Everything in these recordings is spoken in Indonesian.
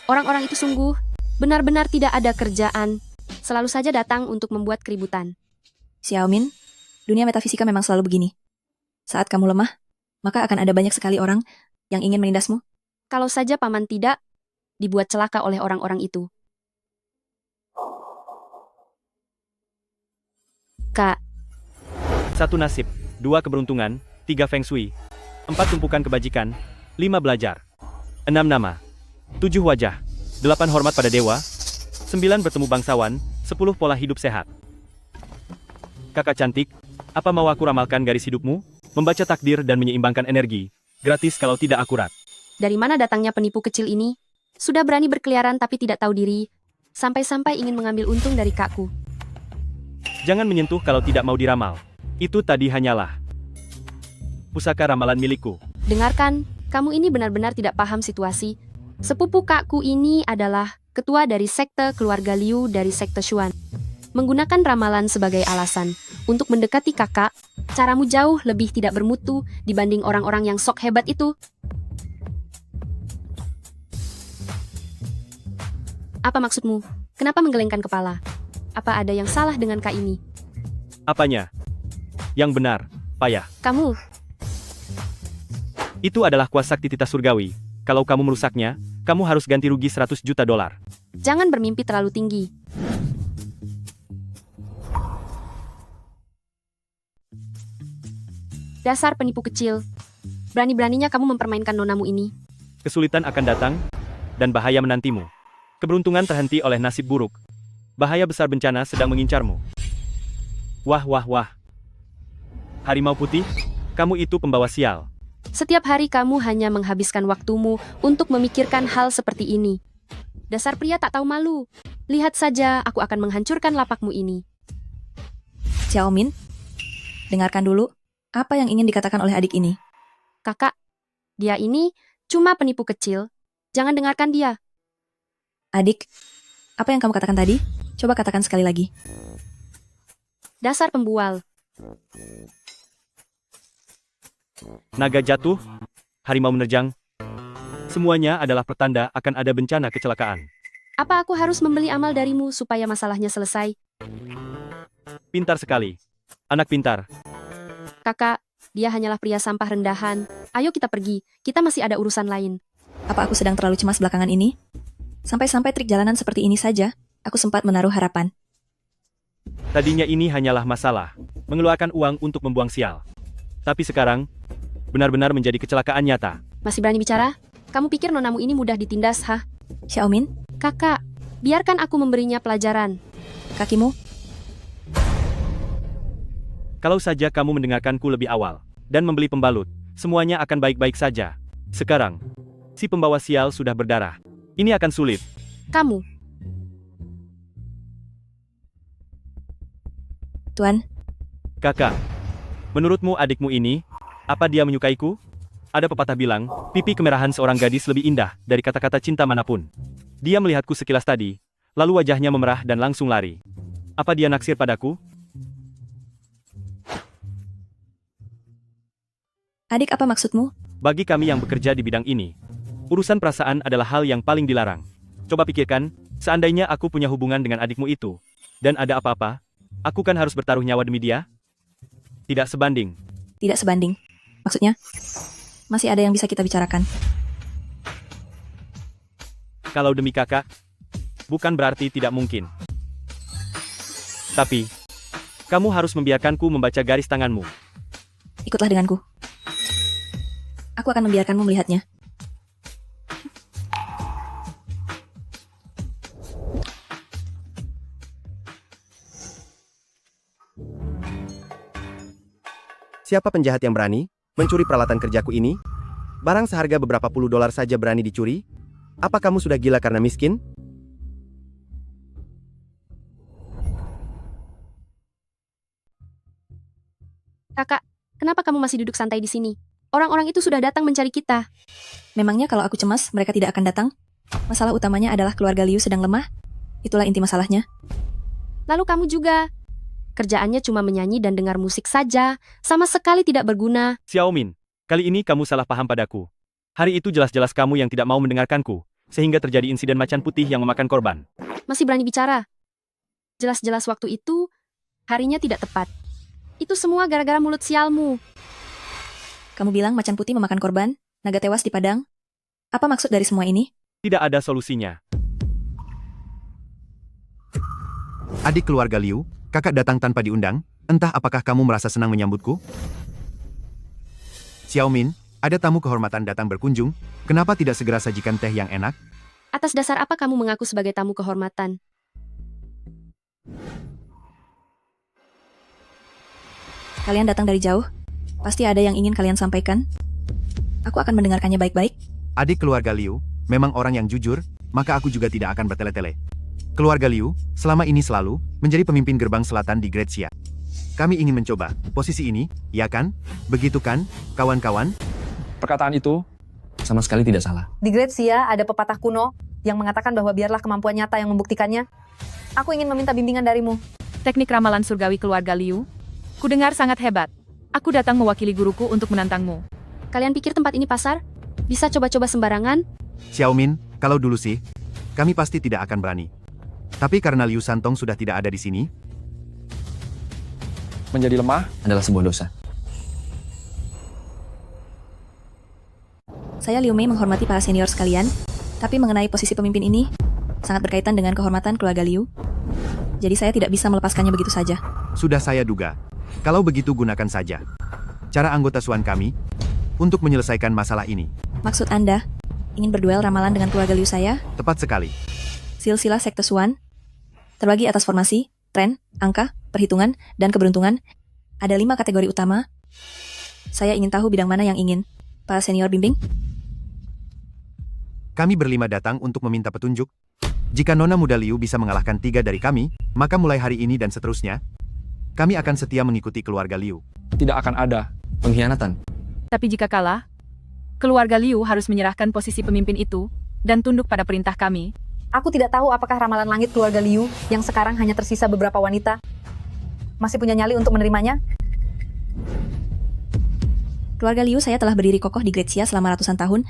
Orang-orang itu sungguh benar-benar tidak ada kerjaan. Selalu saja datang untuk membuat keributan. Xiaomin, dunia metafisika memang selalu begini. Saat kamu lemah, maka akan ada banyak sekali orang yang ingin menindasmu. Kalau saja paman tidak dibuat celaka oleh orang-orang itu. Kak, 1 nasib, 2 keberuntungan, 3 feng shui, 4 tumpukan kebajikan, 5 belajar, 6 nama, 7 wajah, 8 hormat pada dewa, 9 bertemu bangsawan, 10 pola hidup sehat. Kakak cantik, apa mau aku ramalkan garis hidupmu? Membaca takdir dan menyeimbangkan energi, gratis kalau tidak akurat. dari mana datangnya penipu kecil ini? Sudah berani berkeliaran tapi tidak tahu diri, sampai-sampai ingin mengambil untung dari kakku. Jangan menyentuh kalau tidak mau diramal. Itu tadi hanyalah pusaka ramalan milikku. Dengarkan, kamu ini benar-benar tidak paham situasi. Sepupu kakku ini adalah ketua dari sekte keluarga Liu dari sekte Xuan. Menggunakan ramalan sebagai alasan untuk mendekati kakak, caramu jauh lebih tidak bermutu dibanding orang-orang yang sok hebat itu. Apa maksudmu? Kenapa menggelengkan kepala? Apa ada yang salah dengan kak ini? Apanya? Yang benar, payah. Kamu, Itu adalah kuas sakti tita surgawi. Kalau kamu merusaknya, kamu harus ganti rugi 100 juta dolar. jangan bermimpi terlalu tinggi. Dasar penipu kecil. Berani-beraninya kamu mempermainkan nonamu ini. Kesulitan akan datang, dan bahaya menantimu. Keberuntungan terhenti oleh nasib buruk. Bahaya besar bencana sedang mengincarmu. Wah wah wah. Harimau putih, kamu itu pembawa sial. Setiap hari kamu hanya menghabiskan waktumu untuk memikirkan hal seperti ini. Dasar pria tak tahu malu. Lihat saja, aku akan menghancurkan lapakmu ini. Xiaomin, dengarkan dulu apa yang ingin dikatakan oleh adik ini. Kakak, dia ini cuma penipu kecil. Jangan dengarkan dia. Adik, apa yang kamu katakan tadi? Coba katakan sekali lagi. Dasar pembual. Naga jatuh, harimau menerjang. Semuanya adalah pertanda akan ada bencana kecelakaan. Apa aku harus membeli amal darimu supaya masalahnya selesai? Pintar sekali. Anak pintar. Kakak, dia hanyalah pria sampah rendahan. Ayo kita pergi, kita masih ada urusan lain. Apa aku sedang terlalu cemas belakangan ini? Sampai-sampai trik jalanan seperti ini saja, aku sempat menaruh harapan. Tadinya ini hanyalah masalah, mengeluarkan uang untuk membuang sial. Tapi sekarang, benar-benar menjadi kecelakaan nyata. Masih berani bicara? Kamu pikir nonamu ini mudah ditindas, hah? Xiaomin, Kakak, biarkan aku memberinya pelajaran. kakimu, Kalau saja kamu mendengarkanku lebih awal, dan membeli pembalut, semuanya akan baik-baik saja. Sekarang, si pembawa sial sudah berdarah. Ini akan sulit. Kamu, Tuan. Kakak, menurutmu adikmu ini, apa dia menyukaiku? Ada pepatah bilang, pipi kemerahan seorang gadis lebih indah dari kata-kata cinta manapun. Dia melihatku sekilas tadi, lalu wajahnya memerah dan langsung lari. Apa dia naksir padaku? Adik, apa maksudmu? Bagi kami yang bekerja di bidang ini, urusan perasaan adalah hal yang paling dilarang. Coba pikirkan, seandainya aku punya hubungan dengan adikmu itu, dan ada apa-apa, aku kan harus bertaruh nyawa demi dia? Tidak sebanding. Tidak sebanding. Maksudnya, masih ada yang bisa kita bicarakan. Kalau demi kakak, bukan berarti tidak mungkin. Tapi, kamu harus membiarkanku membaca garis tanganmu. Ikutlah denganku. Aku akan membiarkanmu melihatnya. Siapa penjahat yang berani mencuri peralatan kerjaku ini? Barang seharga beberapa puluh dolar saja berani dicuri? Apa kamu sudah gila karena miskin? kakak, kenapa kamu masih duduk santai di sini? Orang-orang itu sudah datang mencari kita. Memangnya kalau aku cemas, mereka tidak akan datang? Masalah utamanya adalah keluarga Liu sedang lemah. Itulah inti masalahnya. Lalu kamu juga. Kerjaannya cuma menyanyi dan dengar musik saja, sama sekali tidak berguna. Xiaomin, kali ini kamu salah paham padaku. Hari itu jelas-jelas kamu yang tidak mau mendengarkanku. sehingga terjadi insiden macan putih yang memakan korban. Masih berani bicara? Jelas-jelas waktu itu, harinya tidak tepat. Itu semua gara-gara mulut sialmu. Kamu bilang macan putih memakan korban, naga tewas di padang. Apa maksud dari semua ini? Tidak ada solusinya. Adik keluarga Liu, kakak datang tanpa diundang, entah apakah kamu merasa senang menyambutku? Xiaomin, ada tamu kehormatan datang berkunjung, kenapa tidak segera sajikan teh yang enak? Atas dasar apa kamu mengaku sebagai tamu kehormatan? Kalian datang dari jauh. Pasti ada yang ingin kalian sampaikan. Aku akan mendengarkannya baik-baik. Adik keluarga Liu, memang orang yang jujur, maka aku juga tidak akan bertele-tele. Keluarga Liu, selama ini selalu menjadi pemimpin gerbang selatan di Great Xia. Kami ingin mencoba posisi ini, ya kan? Begitu kan, kawan-kawan? Perkataan itu sama sekali tidak salah. Di Great Xia ada pepatah kuno yang mengatakan bahwa biarlah kemampuan nyata yang membuktikannya. Aku ingin meminta bimbingan darimu. Teknik ramalan surgawi keluarga Liu. Kudengar sangat hebat. Aku datang mewakili guruku untuk menantangmu. Kalian pikir tempat ini pasar? Bisa coba-coba sembarangan? Xiaomin, kalau dulu sih, kami pasti tidak akan berani. Tapi karena Liu Santong sudah tidak ada di sini, Menjadi lemah adalah sebuah dosa. Saya Liu Mei menghormati para senior sekalian, tapi mengenai posisi pemimpin ini, sangat berkaitan dengan kehormatan keluarga Liu. Jadi saya tidak bisa melepaskannya begitu saja. sudah saya duga. Kalau begitu gunakan saja cara anggota Suan kami untuk menyelesaikan masalah ini. Maksud Anda, ingin berduel ramalan dengan keluarga Liu saya? Tepat sekali. Silsilah Sekte Suan terbagi atas formasi, tren, angka, perhitungan, dan keberuntungan. Ada 5 kategori utama. Saya ingin tahu bidang mana yang ingin Pak Senior bimbing. Kami berlima datang untuk meminta petunjuk. Jika Nona Muda Liu bisa mengalahkan 3 dari kami, maka mulai hari ini dan seterusnya, kami akan setia mengikuti keluarga Liu. Tidak akan ada pengkhianatan. Tapi jika kalah, keluarga Liu harus menyerahkan posisi pemimpin itu dan tunduk pada perintah kami. Aku tidak tahu apakah ramalan langit keluarga Liu yang sekarang hanya tersisa beberapa wanita masih punya nyali untuk menerimanya. Keluarga Liu saya telah berdiri kokoh di Great Xia selama ratusan tahun.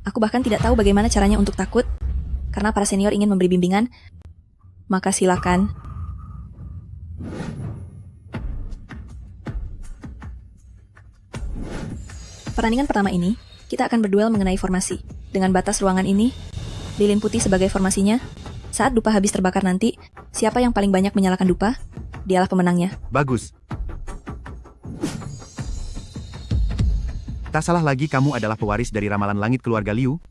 Aku bahkan tidak tahu bagaimana caranya untuk takut. Karena para senior ingin memberi bimbingan, maka silakan. Pertandingan pertama ini, kita akan berduel mengenai formasi. Dengan batas ruangan ini, lilin putih sebagai formasinya. Saat dupa habis terbakar nanti, siapa yang paling banyak menyalakan dupa, dialah pemenangnya. Bagus. Tak salah lagi kamu adalah pewaris dari ramalan langit keluarga Liu.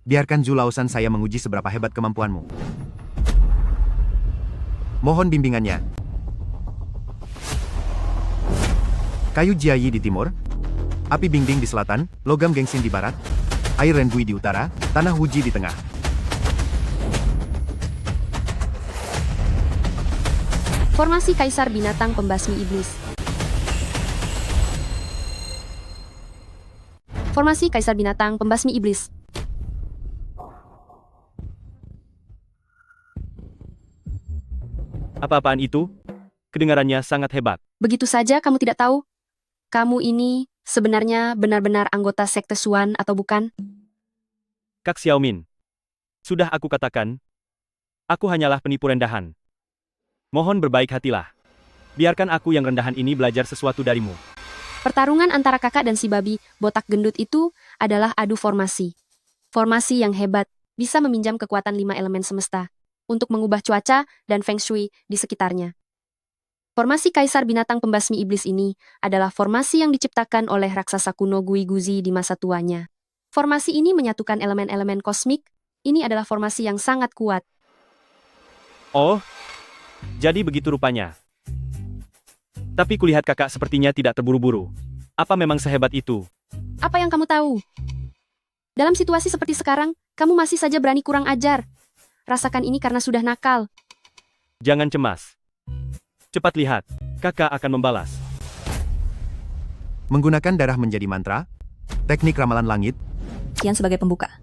Biarkan Zhu Laosan saya menguji seberapa hebat kemampuanmu. Mohon bimbingannya. Kayu Jiayi di timur, api Bingding di selatan, logam Gengsin di barat, air Renbui di utara, tanah Wuji di tengah. Formasi Kaisar Binatang Pembasmi Iblis. Formasi Kaisar Binatang Pembasmi Iblis. Apa-apaan itu? Kedengarannya sangat hebat. Begitu saja kamu tidak tahu? Kamu ini sebenarnya benar-benar anggota Sekte Suan atau bukan? Kak Xiaomin. Sudah aku katakan, aku hanyalah penipu rendahan. Mohon berbaik hatilah. Biarkan aku yang rendahan ini belajar sesuatu darimu. Pertarungan antara kakak dan si babi botak gendut itu adalah adu formasi. Formasi yang hebat bisa meminjam kekuatan 5 elemen semesta untuk mengubah cuaca dan feng shui di sekitarnya. Formasi Kaisar Binatang Pembasmi Iblis ini adalah formasi yang diciptakan oleh raksasa kuno Gui Guzi di masa tuanya. Formasi ini menyatukan elemen-elemen kosmik. Ini adalah formasi yang sangat kuat. Oh, jadi begitu rupanya. Tapi kulihat kakak sepertinya tidak terburu-buru. Apa memang sehebat itu? Apa yang kamu tahu? Dalam situasi seperti sekarang, kamu masih saja berani kurang ajar. Rasakan ini karena sudah nakal. Jangan cemas. Cepat lihat, kakak akan membalas. Menggunakan darah menjadi mantra, teknik ramalan langit, Qian sebagai pembuka,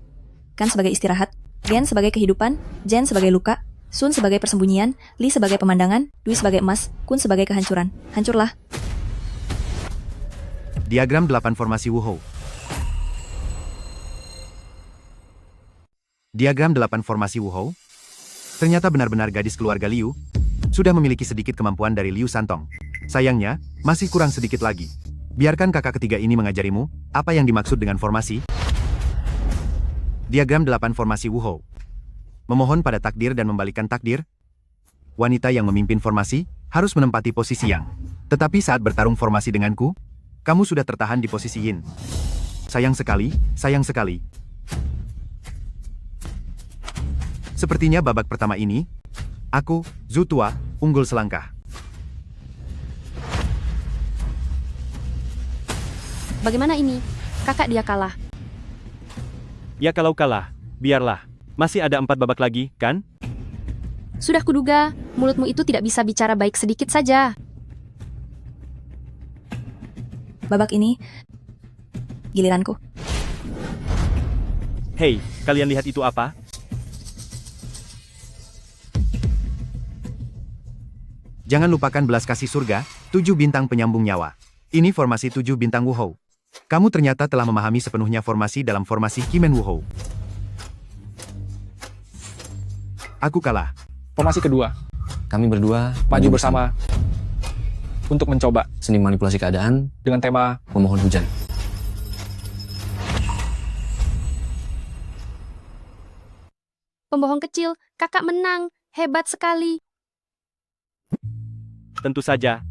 Kan sebagai istirahat, Gen sebagai kehidupan, Jen sebagai luka, Sun sebagai persembunyian, Li sebagai pemandangan, Dui sebagai emas, Kun sebagai kehancuran. Hancurlah. diagram 8 formasi Wuhou. Diagram 8 formasi Wuhou. Ternyata benar-benar gadis keluarga Liu sudah memiliki sedikit kemampuan dari Liu Santong. Sayangnya, masih kurang sedikit lagi. Biarkan kakak ketiga ini mengajarimu apa yang dimaksud dengan formasi. Diagram 8 formasi Wuhou. Memohon pada takdir dan membalikan takdir. Wanita yang memimpin formasi harus menempati posisi yang. Tetapi saat bertarung formasi denganku, kamu sudah tertahan di posisi yin. Sayang sekali, sayang sekali. Sepertinya babak pertama ini, aku, Zhu Tua, unggul selangkah. Bagaimana ini? Kakak dia kalah. Ya kalau kalah, biarlah. Masih ada 4 babak lagi, kan? Sudah kuduga, mulutmu itu tidak bisa bicara baik sedikit saja. Babak ini, giliranku. Hei, kalian lihat itu apa? Jangan lupakan belas kasih surga, 7 bintang penyambung nyawa. Ini formasi 7 bintang Wuhou. Kamu ternyata telah memahami sepenuhnya formasi dalam formasi Kimen Wuhou. Aku kalah. Formasi kedua, Kami berdua maju bersama untuk mencoba seni manipulasi keadaan dengan tema memohon hujan. Pembohong kecil, kakak menang. Hebat sekali. Tentu saja.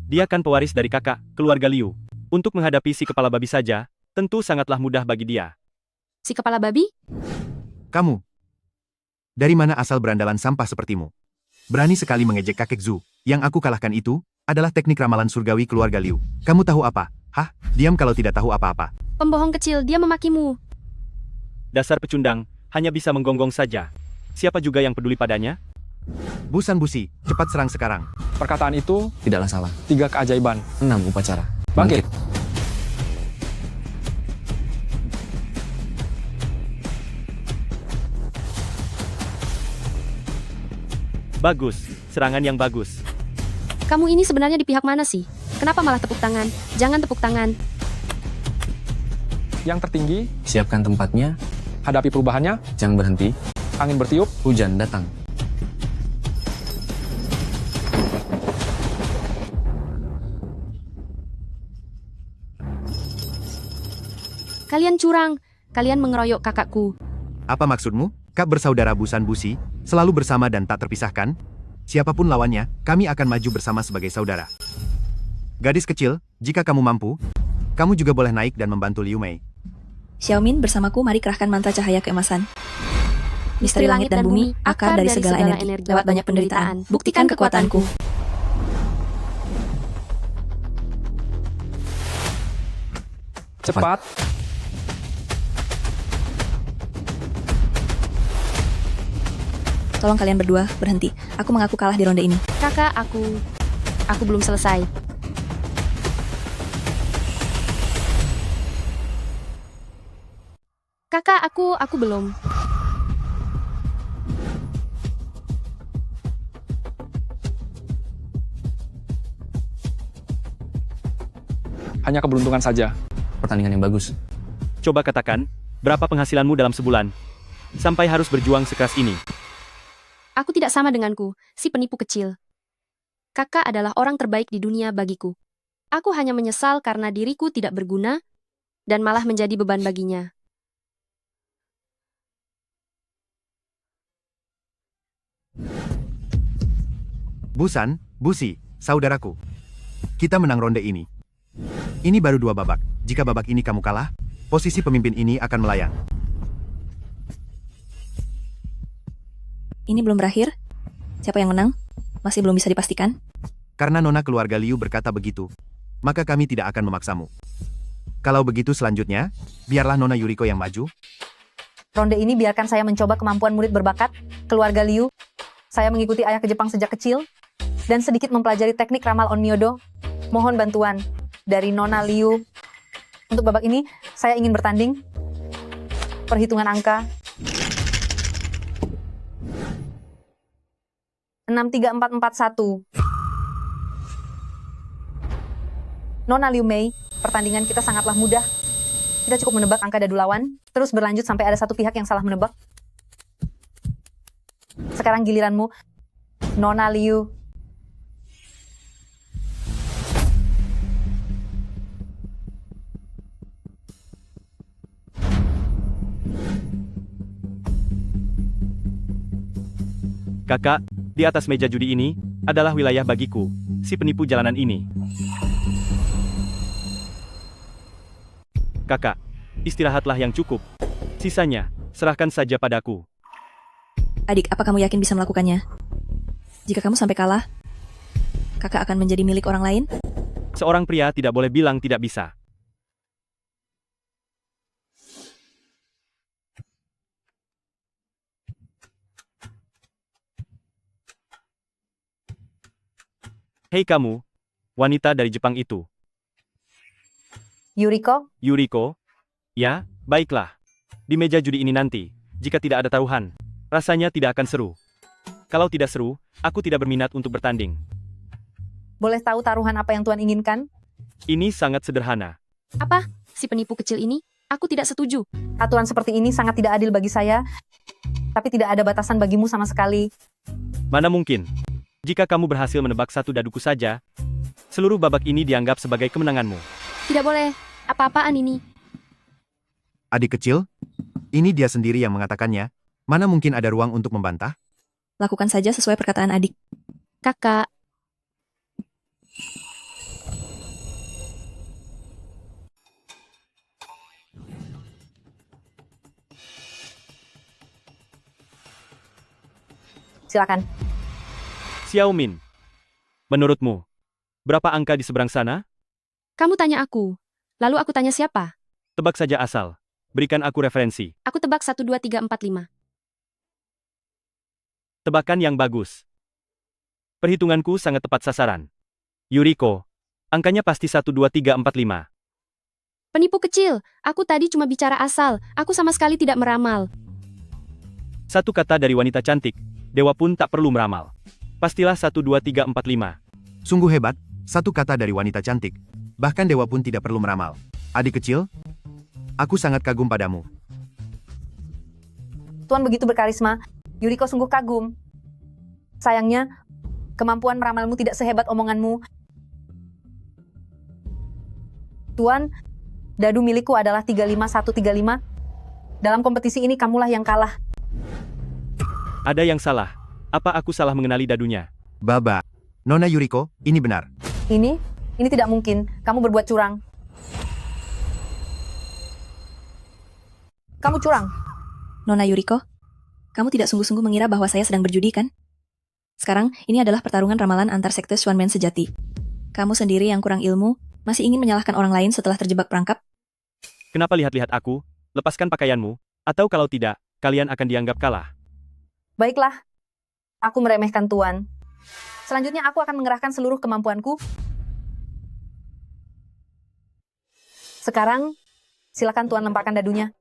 Dia kan pewaris dari kakak, keluarga Liu. Untuk menghadapi si kepala babi saja, tentu sangatlah mudah bagi dia. Si kepala babi? Kamu. Dari mana asal berandalan sampah sepertimu? Berani sekali mengejek kakek Zhu. Yang aku kalahkan itu adalah teknik ramalan surgawi keluarga Liu. Kamu tahu apa? Hah? Diam kalau tidak tahu apa-apa. Pembohong kecil, dia memakimu. Dasar pecundang, hanya bisa menggonggong saja. Siapa juga yang peduli padanya? Busan Busi, cepat serang sekarang. Perkataan itu Tidaklah salah. 3 keajaiban. 6 Upacara. Bangkit. Bagus, serangan yang bagus. Kamu ini sebenarnya di pihak mana sih? Kenapa malah tepuk tangan? Jangan tepuk tangan. Yang tertinggi, Siapkan tempatnya, hadapi perubahannya, Jangan berhenti, angin bertiup, hujan datang. Kalian curang. Kalian mengeroyok kakakku. Apa maksudmu? Kak bersaudara Busan Busi, selalu bersama dan tak terpisahkan? Siapapun lawannya, kami akan maju bersama sebagai saudara. Gadis kecil, jika kamu mampu, kamu juga boleh naik dan membantu Liu Mei. Xiaomin, bersamaku mari kerahkan mantra cahaya keemasan. Misteri langit dan bumi, akar dari segala energi, lewat banyak penderitaan. Buktikan kekuatanku. cepat, Tolong kalian berdua, berhenti. Aku mengaku kalah di ronde ini. Kakak, aku belum selesai. Kakak, aku belum. hanya keberuntungan saja. Pertandingan yang bagus. Coba katakan, berapa penghasilanmu dalam sebulan? Sampai harus berjuang sekeras ini. Aku tidak sama denganku, si penipu kecil. Kakak adalah orang terbaik di dunia bagiku. Aku hanya menyesal karena diriku tidak berguna, dan malah menjadi beban baginya. Busan, Busi, saudaraku. Kita menang ronde ini. Ini baru 2 babak. Jika babak ini kamu kalah, posisi pemimpin ini akan melayang. Ini belum berakhir. Siapa yang menang? Masih belum bisa dipastikan. Karena nona keluarga Liu berkata begitu, maka kami tidak akan memaksamu. Kalau begitu selanjutnya, biarlah nona Yuriko yang maju. Ronde ini biarkan saya mencoba kemampuan murid berbakat, keluarga Liu. Saya mengikuti ayah ke Jepang sejak kecil, dan sedikit mempelajari teknik ramal Onmyodo. Mohon bantuan dari nona Liu. Untuk babak ini, saya ingin bertanding. Perhitungan angka. 63441. Nona Liu Mei, pertandingan kita sangatlah mudah. Kita cukup menebak angka dadu lawan, terus berlanjut sampai ada satu pihak yang salah menebak. Sekarang giliranmu, Nona Liu. Kakak, di atas meja judi ini adalah wilayah bagiku, si penipu jalanan ini. Kakak, istirahatlah yang cukup. Sisanya, serahkan saja padaku. Adik, apa kamu yakin bisa melakukannya? Jika kamu sampai kalah, kakak akan menjadi milik orang lain? Seorang pria tidak boleh bilang tidak bisa. Hei kamu, wanita dari Jepang itu. Yuriko, Yuriko? Ya, baiklah. Di meja judi ini nanti, jika tidak ada taruhan, rasanya tidak akan seru. Kalau tidak seru, aku tidak berminat untuk bertanding. boleh tahu taruhan apa yang Tuan inginkan? Ini sangat sederhana. Apa? Si penipu kecil ini? Aku tidak setuju. Aturan seperti ini sangat tidak adil bagi saya, tapi tidak ada batasan bagimu sama sekali. Mana mungkin? Jika kamu berhasil menebak satu daduku saja, seluruh babak ini dianggap sebagai kemenanganmu. Tidak boleh. Apa-apaan ini? Adik kecil, ini dia sendiri yang mengatakannya. Mana mungkin ada ruang untuk membantah? Lakukan saja sesuai perkataan adik. Kakak, Silakan. Xiaomin, menurutmu, berapa angka di seberang sana? kamu tanya aku. Lalu aku tanya siapa? Tebak saja asal. Berikan aku referensi. Aku tebak 1, 2, 3, 4, 5. Tebakan yang bagus. Perhitunganku sangat tepat sasaran. Yuriko, angkanya pasti 1, 2, 3, 4, 5. Penipu kecil, aku tadi cuma bicara asal. Aku sama sekali tidak meramal. Satu kata dari wanita cantik, dewa pun tak perlu meramal. Pastilah 1, 2, 3, 4, 5. Sungguh hebat, satu kata dari wanita cantik. Bahkan dewa pun tidak perlu meramal. Adik kecil, aku sangat kagum padamu. Tuan begitu berkarisma, Yuriko sungguh kagum. Sayangnya, kemampuan meramalmu tidak sehebat omonganmu. Tuan, dadu milikku adalah 35135. Dalam kompetisi ini kamulah yang kalah. Ada yang salah. Apa aku salah mengenali dadunya? Baba. Nona Yuriko, ini benar. Ini tidak mungkin. Kamu berbuat curang. Kamu curang. Nona Yuriko, kamu tidak sungguh-sungguh mengira bahwa saya sedang berjudi, kan? Sekarang, ini adalah pertarungan ramalan antar sekte Xuanmen sejati. Kamu sendiri yang kurang ilmu, masih ingin menyalahkan orang lain setelah terjebak perangkap? Kenapa lihat-lihat aku? Lepaskan pakaianmu, atau kalau tidak, kalian akan dianggap kalah. Baiklah. Aku meremehkan Tuan. Selanjutnya aku akan mengerahkan seluruh kemampuanku. Sekarang, silakan Tuan lemparkan dadunya.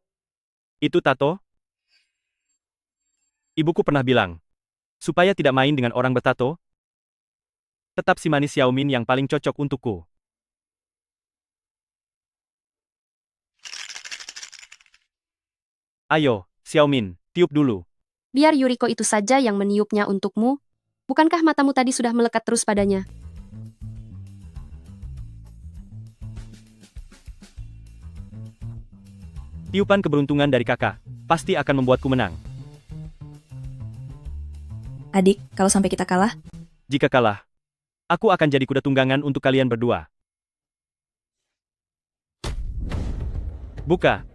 Itu tato? Ibuku pernah bilang, supaya tidak main dengan orang bertato, tetap si manis Xiaomin yang paling cocok untukku. Ayo, Xiaomin, tiup dulu. Biar Yuriko itu saja yang meniupnya untukmu. Bukankah matamu tadi sudah melekat terus padanya? Tiupan keberuntungan dari kakak, pasti akan membuatku menang. Adik, kalau sampai kita kalah, Jika kalah, aku akan jadi kuda tunggangan untuk kalian berdua. Buka.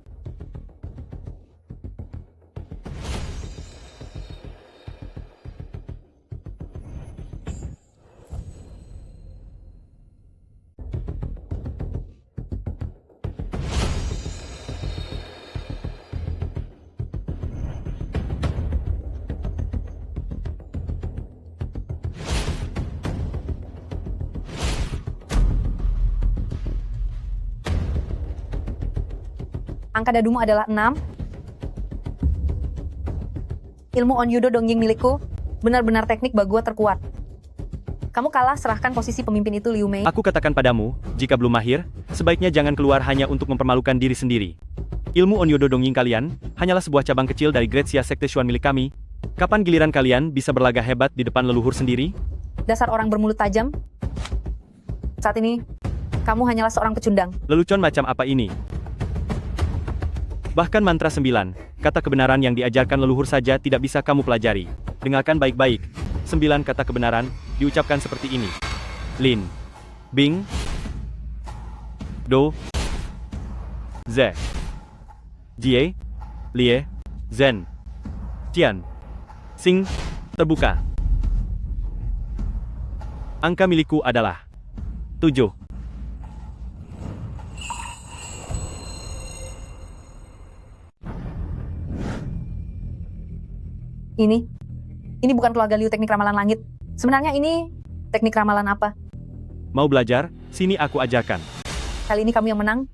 Angka dadumu adalah 6. Ilmu Onyudo Dongying milikku, benar-benar teknik bagua terkuat. Kamu kalah, serahkan posisi pemimpin itu Liu Mei. Aku katakan padamu, jika belum mahir, sebaiknya jangan keluar hanya untuk mempermalukan diri sendiri. Ilmu Onyodo Dongying kalian, hanyalah sebuah cabang kecil dari Great Xia Sekte Xuan milik kami. Kapan giliran kalian bisa berlagak hebat di depan leluhur sendiri? Dasar orang bermulut tajam. Saat ini, kamu hanyalah seorang pecundang. Lelucon macam apa ini? Bahkan mantra 9, kata kebenaran yang diajarkan leluhur saja tidak bisa kamu pelajari. Dengarkan baik-baik. 9 kata kebenaran, diucapkan seperti ini. Lin. Bing. Do. Ze. Jie. Lie. Zen. Tian. Sing. Terbuka. Angka milikku adalah 7. Ini bukan keluarga Liu teknik ramalan langit. Sebenarnya ini teknik ramalan apa? Mau belajar? Sini aku ajarkan. Kali ini kamu yang menang.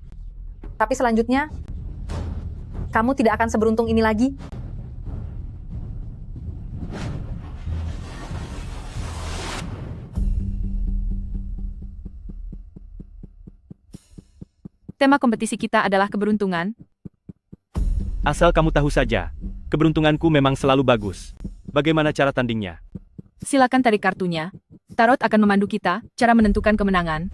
Tapi selanjutnya, kamu tidak akan seberuntung ini lagi. Tema kompetisi kita adalah keberuntungan. Asal kamu tahu saja, keberuntunganku memang selalu bagus. Bagaimana cara tandingnya? Silakan tarik kartunya. Tarot akan memandu kita, cara menentukan kemenangan.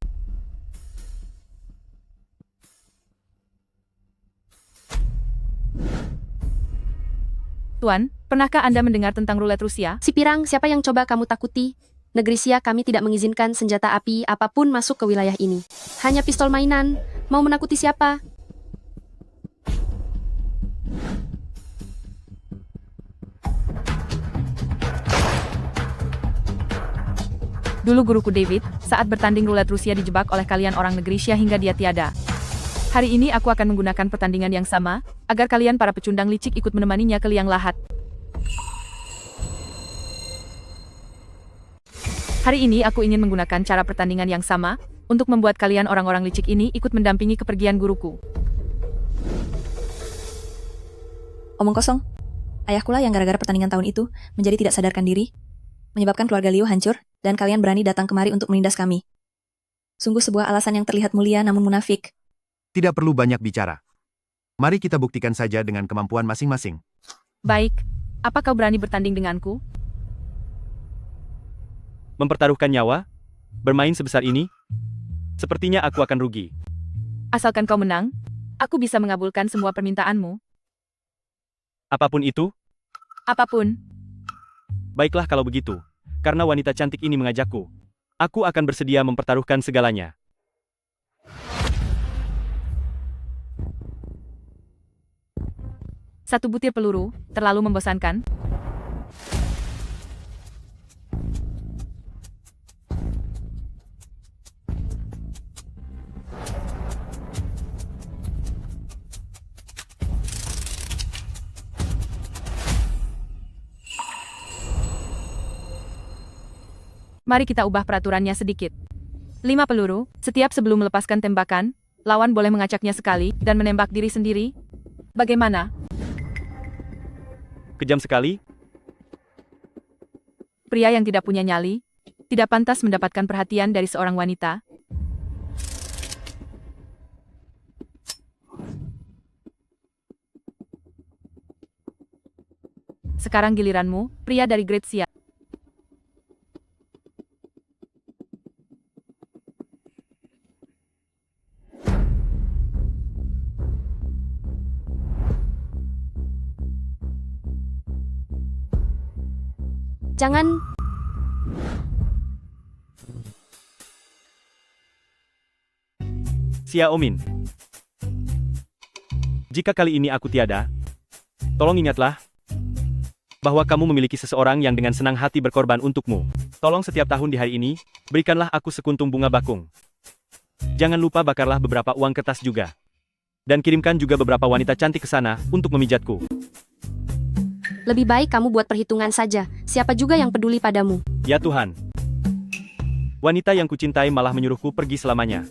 Tuan, pernahkah Anda mendengar tentang rulet Rusia? Si Pirang, siapa yang coba kamu takuti? Negeri Sia kami tidak mengizinkan senjata api apapun masuk ke wilayah ini. Hanya pistol mainan. Mau menakuti siapa? Dulu guruku David, saat bertanding rulet Rusia dijebak oleh kalian orang negeri Sia hingga dia tiada. Hari ini aku akan menggunakan pertandingan yang sama, agar kalian para pecundang licik ikut menemaninya ke liang lahat. Hari ini aku ingin menggunakan cara pertandingan yang sama, untuk membuat kalian orang-orang licik ini ikut mendampingi kepergian guruku. Omong kosong. Ayahkulah yang gara-gara pertandingan tahun itu menjadi tidak sadarkan diri, menyebabkan keluarga Liu hancur, dan kalian berani datang kemari untuk menindas kami. Sungguh sebuah alasan yang terlihat mulia namun munafik. Tidak perlu banyak bicara. Mari kita buktikan saja dengan kemampuan masing-masing. Baik, apa kau berani bertanding denganku? Mempertaruhkan nyawa? Bermain sebesar ini? Sepertinya aku akan rugi. Asalkan kau menang, aku bisa mengabulkan semua permintaanmu. Apapun itu? Apapun. Baiklah kalau begitu. Karena wanita cantik ini mengajakku. Aku akan bersedia mempertaruhkan segalanya. Satu butir peluru, terlalu membosankan. Mari kita ubah peraturannya sedikit. 5 peluru, setiap sebelum melepaskan tembakan, lawan boleh mengacaknya sekali, dan menembak diri sendiri. Bagaimana? Kejam sekali? Pria yang tidak punya nyali, tidak pantas mendapatkan perhatian dari seorang wanita. Sekarang giliranmu, pria dari Great Sia. Jangan. Xia Omin. Jika kali ini aku tiada, tolong ingatlah bahwa kamu memiliki seseorang yang dengan senang hati berkorban untukmu. Tolong setiap tahun di hari ini, berikanlah aku sekuntum bunga bakung. Jangan lupa bakarlah beberapa uang kertas juga. Dan kirimkan juga beberapa wanita cantik ke sana untuk memijatku. Lebih baik kamu buat perhitungan saja. Siapa juga yang peduli padamu? Ya Tuhan. Wanita yang kucintai malah menyuruhku pergi selamanya.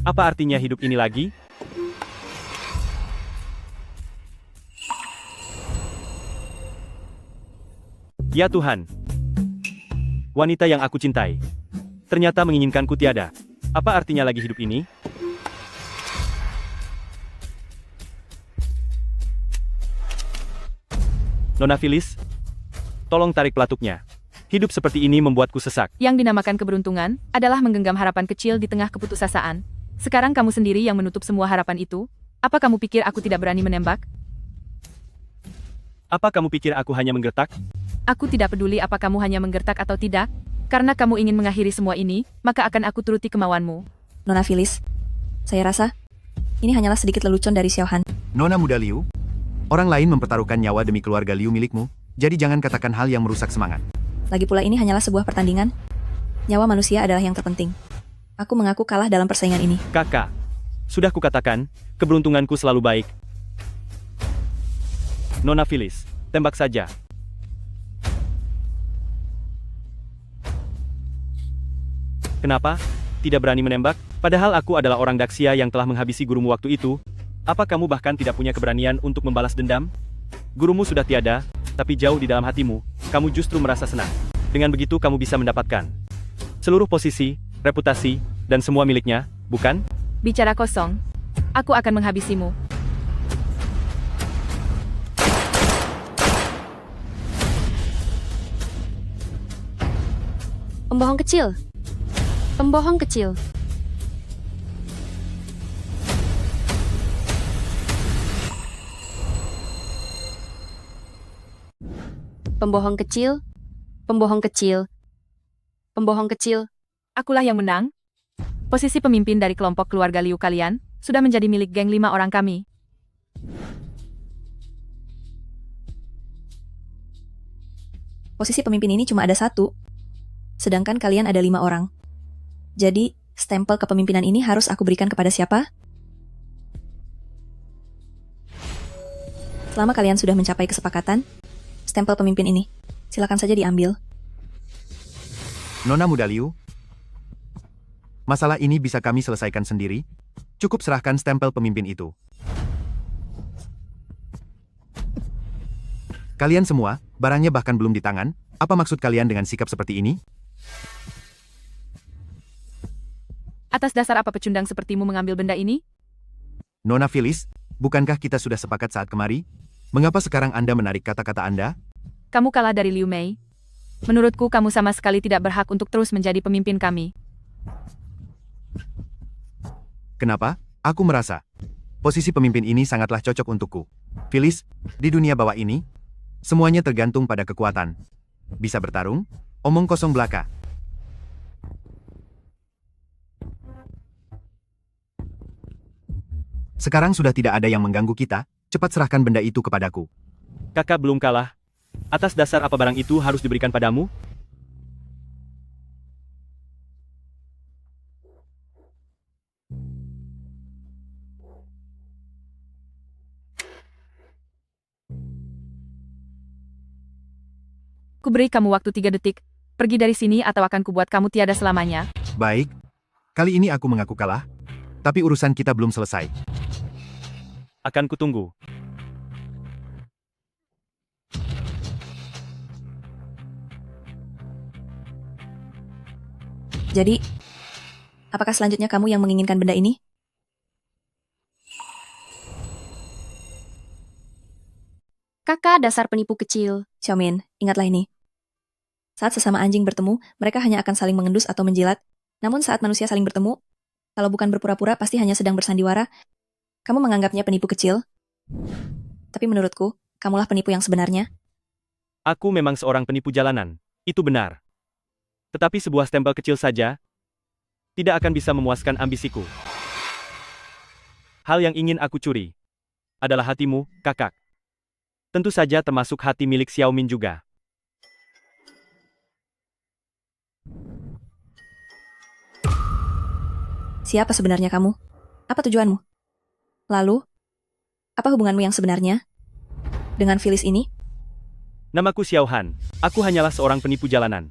Apa artinya hidup ini lagi? Ya Tuhan. Wanita yang aku cintai ternyata menginginkanku tiada. Apa artinya lagi hidup ini? Nona Phyllis, Tolong tarik pelatuknya. Hidup seperti ini membuatku sesak. Yang dinamakan keberuntungan adalah menggenggam harapan kecil di tengah keputusasaan. Sekarang kamu sendiri yang menutup semua harapan itu. Apa kamu pikir aku tidak berani menembak? Apa kamu pikir aku hanya menggertak? Aku tidak peduli apa kamu hanya menggertak atau tidak. Karena kamu ingin mengakhiri semua ini, maka akan aku turuti kemauanmu. Nona Phyllis, saya rasa ini hanyalah sedikit lelucon dari Xiaohan. Nona muda Liu, orang lain mempertaruhkan nyawa demi keluarga Liu milikmu, jadi jangan katakan hal yang merusak semangat. Lagi pula ini hanyalah sebuah pertandingan. Nyawa manusia adalah yang terpenting. Aku mengaku kalah dalam persaingan ini. Kakak, sudah kukatakan, keberuntunganku selalu baik. Nona Phyllis, tembak saja. Kenapa? Tidak berani menembak? Padahal aku adalah orang Daxia yang telah menghabisi gurumu waktu itu. Apa kamu bahkan tidak punya keberanian untuk membalas dendam? Gurumu sudah tiada, tapi jauh di dalam hatimu, kamu justru merasa senang. Dengan begitu kamu bisa mendapatkan seluruh posisi, reputasi, dan semua miliknya, bukan? Bicara kosong. Aku akan menghabisimu. Pembohong kecil. Pembohong kecil. Pembohong kecil. Pembohong kecil. Pembohong kecil. Akulah yang menang. Posisi pemimpin dari kelompok keluarga Liu kalian sudah menjadi milik geng 5 orang kami. Posisi pemimpin ini cuma ada 1. Sedangkan kalian ada 5 orang. Jadi, stempel kepemimpinan ini harus aku berikan kepada siapa? Selama kalian sudah mencapai kesepakatan, stempel pemimpin ini, silakan saja diambil. Nona muda Liu, masalah ini bisa kami selesaikan sendiri. Cukup serahkan stempel pemimpin itu. Kalian semua, barangnya bahkan belum di tangan. Apa maksud kalian dengan sikap seperti ini? Atas dasar apa pecundang sepertimu mengambil benda ini? Nona Phyllis, bukankah kita sudah sepakat saat kemari? Mengapa sekarang Anda menarik kata-kata Anda? Kamu kalah dari Liu Mei. Menurutku kamu sama sekali tidak berhak untuk terus menjadi pemimpin kami. Kenapa? Aku merasa posisi pemimpin ini sangatlah cocok untukku. Phyllis, di dunia bawah ini, semuanya tergantung pada kekuatan. Bisa bertarung? Omong kosong belaka. Sekarang sudah tidak ada yang mengganggu kita, cepat serahkan benda itu kepadaku. Kakak belum kalah. Atas dasar apa barang itu harus diberikan padamu? Kuberi kamu waktu 3 detik. Pergi dari sini atau akan kubuat kamu tiada selamanya. Baik, kali ini aku mengaku kalah, tapi urusan kita belum selesai. Akan kutunggu. Jadi, apakah selanjutnya kamu yang menginginkan benda ini? Kakak dasar penipu kecil. Xiaomin, ingatlah ini. Saat sesama anjing bertemu, mereka hanya akan saling mengendus atau menjilat. Namun saat manusia saling bertemu, kalau bukan berpura-pura pasti hanya sedang bersandiwara. Kamu menganggapnya penipu kecil. Tapi menurutku, kamulah penipu yang sebenarnya. Aku memang seorang penipu jalanan. Itu benar. Tetapi sebuah stempel kecil saja tidak akan bisa memuaskan ambisiku. Hal yang ingin aku curi adalah hatimu, kakak. Tentu saja termasuk hati milik Xiaomin juga. Siapa sebenarnya kamu? Apa tujuanmu? Lalu, apa hubunganmu yang sebenarnya dengan Phyllis ini? Namaku Xiaohan. Aku hanyalah seorang penipu jalanan.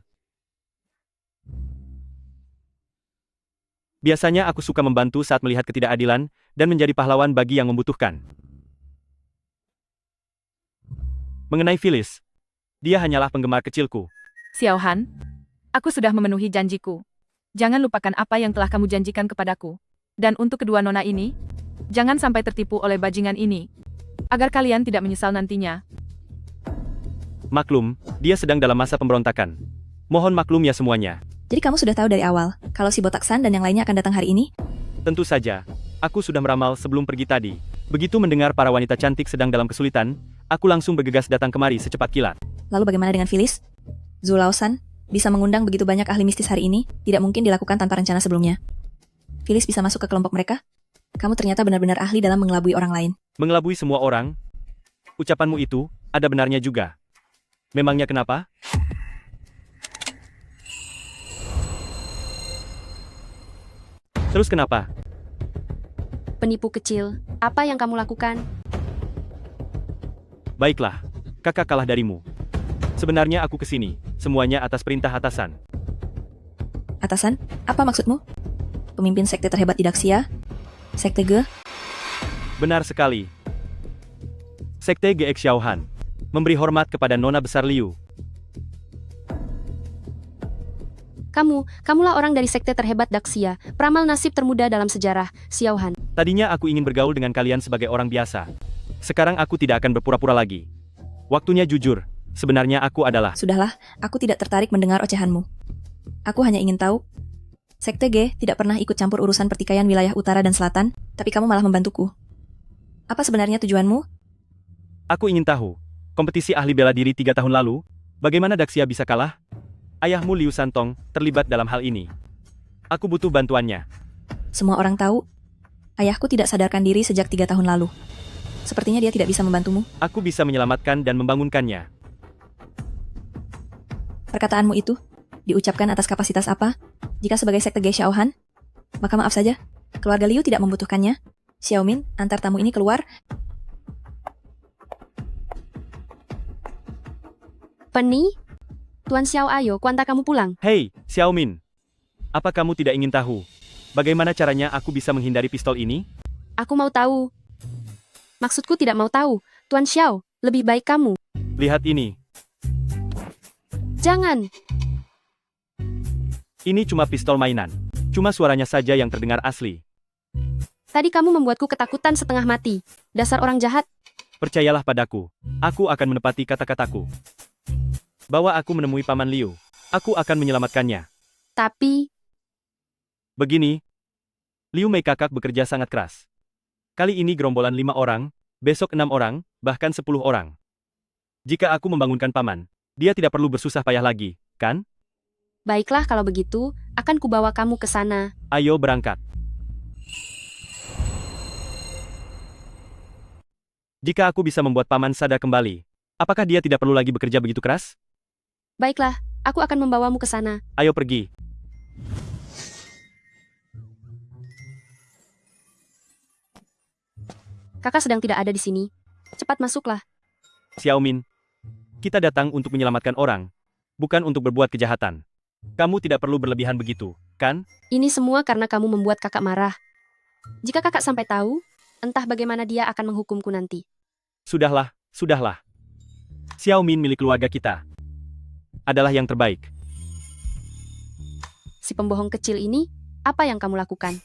Biasanya aku suka membantu saat melihat ketidakadilan dan menjadi pahlawan bagi yang membutuhkan. Mengenai Phyllis, dia hanyalah penggemar kecilku. Xiaohan, aku sudah memenuhi janjiku. Jangan lupakan apa yang telah kamu janjikan kepadaku. Dan untuk kedua nona ini, jangan sampai tertipu oleh bajingan ini. Agar kalian tidak menyesal nantinya. Maklum, dia sedang dalam masa pemberontakan. Mohon maklum ya semuanya. Jadi kamu sudah tahu dari awal, kalau si Botak San dan yang lainnya akan datang hari ini? Tentu saja, aku sudah meramal sebelum pergi tadi. Begitu mendengar para wanita cantik sedang dalam kesulitan, aku langsung bergegas datang kemari secepat kilat. Lalu bagaimana dengan Phyllis? Zulao San, bisa mengundang begitu banyak ahli mistis hari ini, tidak mungkin dilakukan tanpa rencana sebelumnya. Phyllis bisa masuk ke kelompok mereka? Kamu ternyata benar-benar ahli dalam mengelabui orang lain. Mengelabui semua orang? Ucapanmu itu, ada benarnya juga. Memangnya kenapa? Terus kenapa? Penipu kecil, apa yang kamu lakukan? Baiklah, kakak kalah darimu. Sebenarnya aku kesini, semuanya atas perintah atasan. Atasan, apa maksudmu? Pemimpin sekte terhebat di Daxia? Sekte Ge? Benar sekali. Sekte GX Xiaohan memberi hormat kepada Nona Besar Liu. Kamulah orang dari sekte terhebat Daxia, peramal nasib termuda dalam sejarah, Xiaohan. Tadinya aku ingin bergaul dengan kalian sebagai orang biasa. Sekarang aku tidak akan berpura-pura lagi. Waktunya jujur, sebenarnya aku adalah... Sudahlah, aku tidak tertarik mendengar ocehanmu. Aku hanya ingin tahu, Sekte Ge tidak pernah ikut campur urusan pertikaian wilayah utara dan selatan, tapi kamu malah membantuku. Apa sebenarnya tujuanmu? Aku ingin tahu, kompetisi ahli bela diri 3 tahun lalu, bagaimana Daxia bisa kalah? Ayahmu Liu Santong terlibat dalam hal ini. Aku butuh bantuannya. Semua orang tahu, ayahku tidak sadarkan diri sejak 3 tahun lalu. Sepertinya dia tidak bisa membantumu. Aku bisa menyelamatkan dan membangunkannya. Perkataanmu itu diucapkan atas kapasitas apa? Jika sebagai sekte Ge Xiaohan, maka maaf saja, keluarga Liu tidak membutuhkannya. Xiaomin, antar tamu ini keluar. Penny? Tuan Xiao, ayo, kuantar kamu pulang. Hei, Xiaomin. Apa kamu tidak ingin tahu? Bagaimana caranya aku bisa menghindari pistol ini? Aku mau tahu. Maksudku tidak mau tahu. Tuan Xiao, lebih baik kamu. Lihat ini. Jangan. Ini cuma pistol mainan. Cuma suaranya saja yang terdengar asli. Tadi kamu membuatku ketakutan setengah mati. Dasar orang jahat. Percayalah padaku. Aku akan menepati kata-kataku. Bawa aku menemui Paman Liu. Aku akan menyelamatkannya. Tapi, Begini. Liu Mei kakak bekerja sangat keras. Kali ini gerombolan 5 orang, besok 6 orang, bahkan 10 orang. Jika aku membangunkan Paman, dia tidak perlu bersusah payah lagi, kan? baiklah kalau begitu, akan kubawa kamu ke sana. Ayo berangkat. Jika aku bisa membuat Paman sadar kembali, apakah dia tidak perlu lagi bekerja begitu keras? Baiklah, aku akan membawamu ke sana. Ayo pergi. Kakak sedang tidak ada di sini. Cepat masuklah. Xiaomin, kita datang untuk menyelamatkan orang, bukan untuk berbuat kejahatan. Kamu tidak perlu berlebihan begitu, kan? Ini semua karena kamu membuat kakak marah. Jika kakak sampai tahu, entah bagaimana dia akan menghukumku nanti. Sudahlah, sudahlah. Xiaomin milik keluarga kita adalah yang terbaik. Si pembohong kecil ini, apa yang kamu lakukan?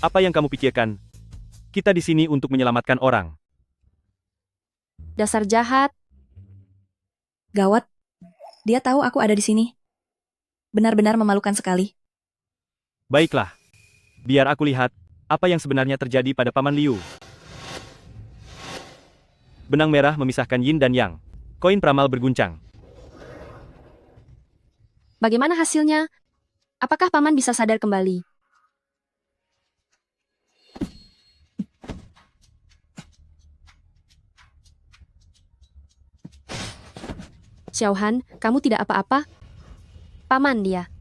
Apa yang kamu pikirkan? Kita di sini untuk menyelamatkan orang. Dasar jahat. Gawat, dia tahu aku ada di sini. Benar-benar memalukan sekali. Baiklah. Biar aku lihat apa yang sebenarnya terjadi pada Paman Liu. Benang merah memisahkan yin dan yang. Koin peramal berguncang. Bagaimana hasilnya? Apakah paman bisa sadar kembali? Xiaohan, kamu tidak apa-apa? Paman dia.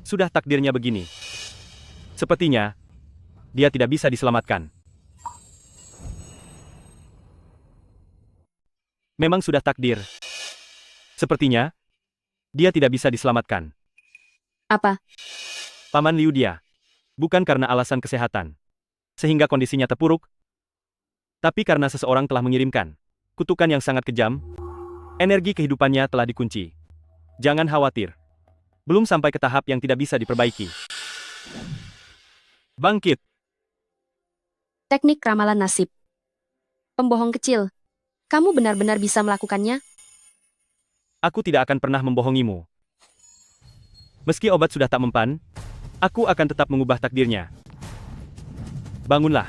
Sudah takdirnya begini. Sepertinya, dia tidak bisa diselamatkan. Memang sudah takdir. Sepertinya, dia tidak bisa diselamatkan. Apa? Paman Liu dia. Bukan karena alasan kesehatan. Sehingga kondisinya terpuruk. Tapi karena seseorang telah mengirimkan kutukan yang sangat kejam. Energi kehidupannya telah dikunci. Jangan khawatir. Belum sampai ke tahap yang tidak bisa diperbaiki. Bangkit! Teknik ramalan nasib. Pembohong kecil. Kamu benar-benar bisa melakukannya? Aku tidak akan pernah membohongimu. Meski obat sudah tak mempan, aku akan tetap mengubah takdirnya. Bangunlah.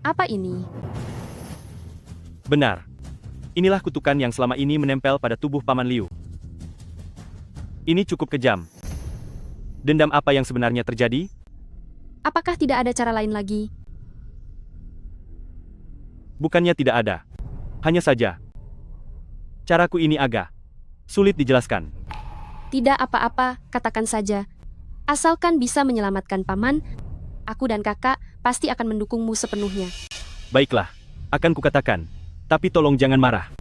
Apa ini? Benar. Inilah kutukan yang selama ini menempel pada tubuh Paman Liu. Ini cukup kejam. Dendam apa yang sebenarnya terjadi? Apakah tidak ada cara lain lagi? Bukannya tidak ada. Hanya saja, caraku ini agak sulit dijelaskan. Tidak apa-apa, katakan saja. Asalkan bisa menyelamatkan paman, aku dan kakak pasti akan mendukungmu sepenuhnya. Baiklah, akan kukatakan. Tapi tolong jangan marah.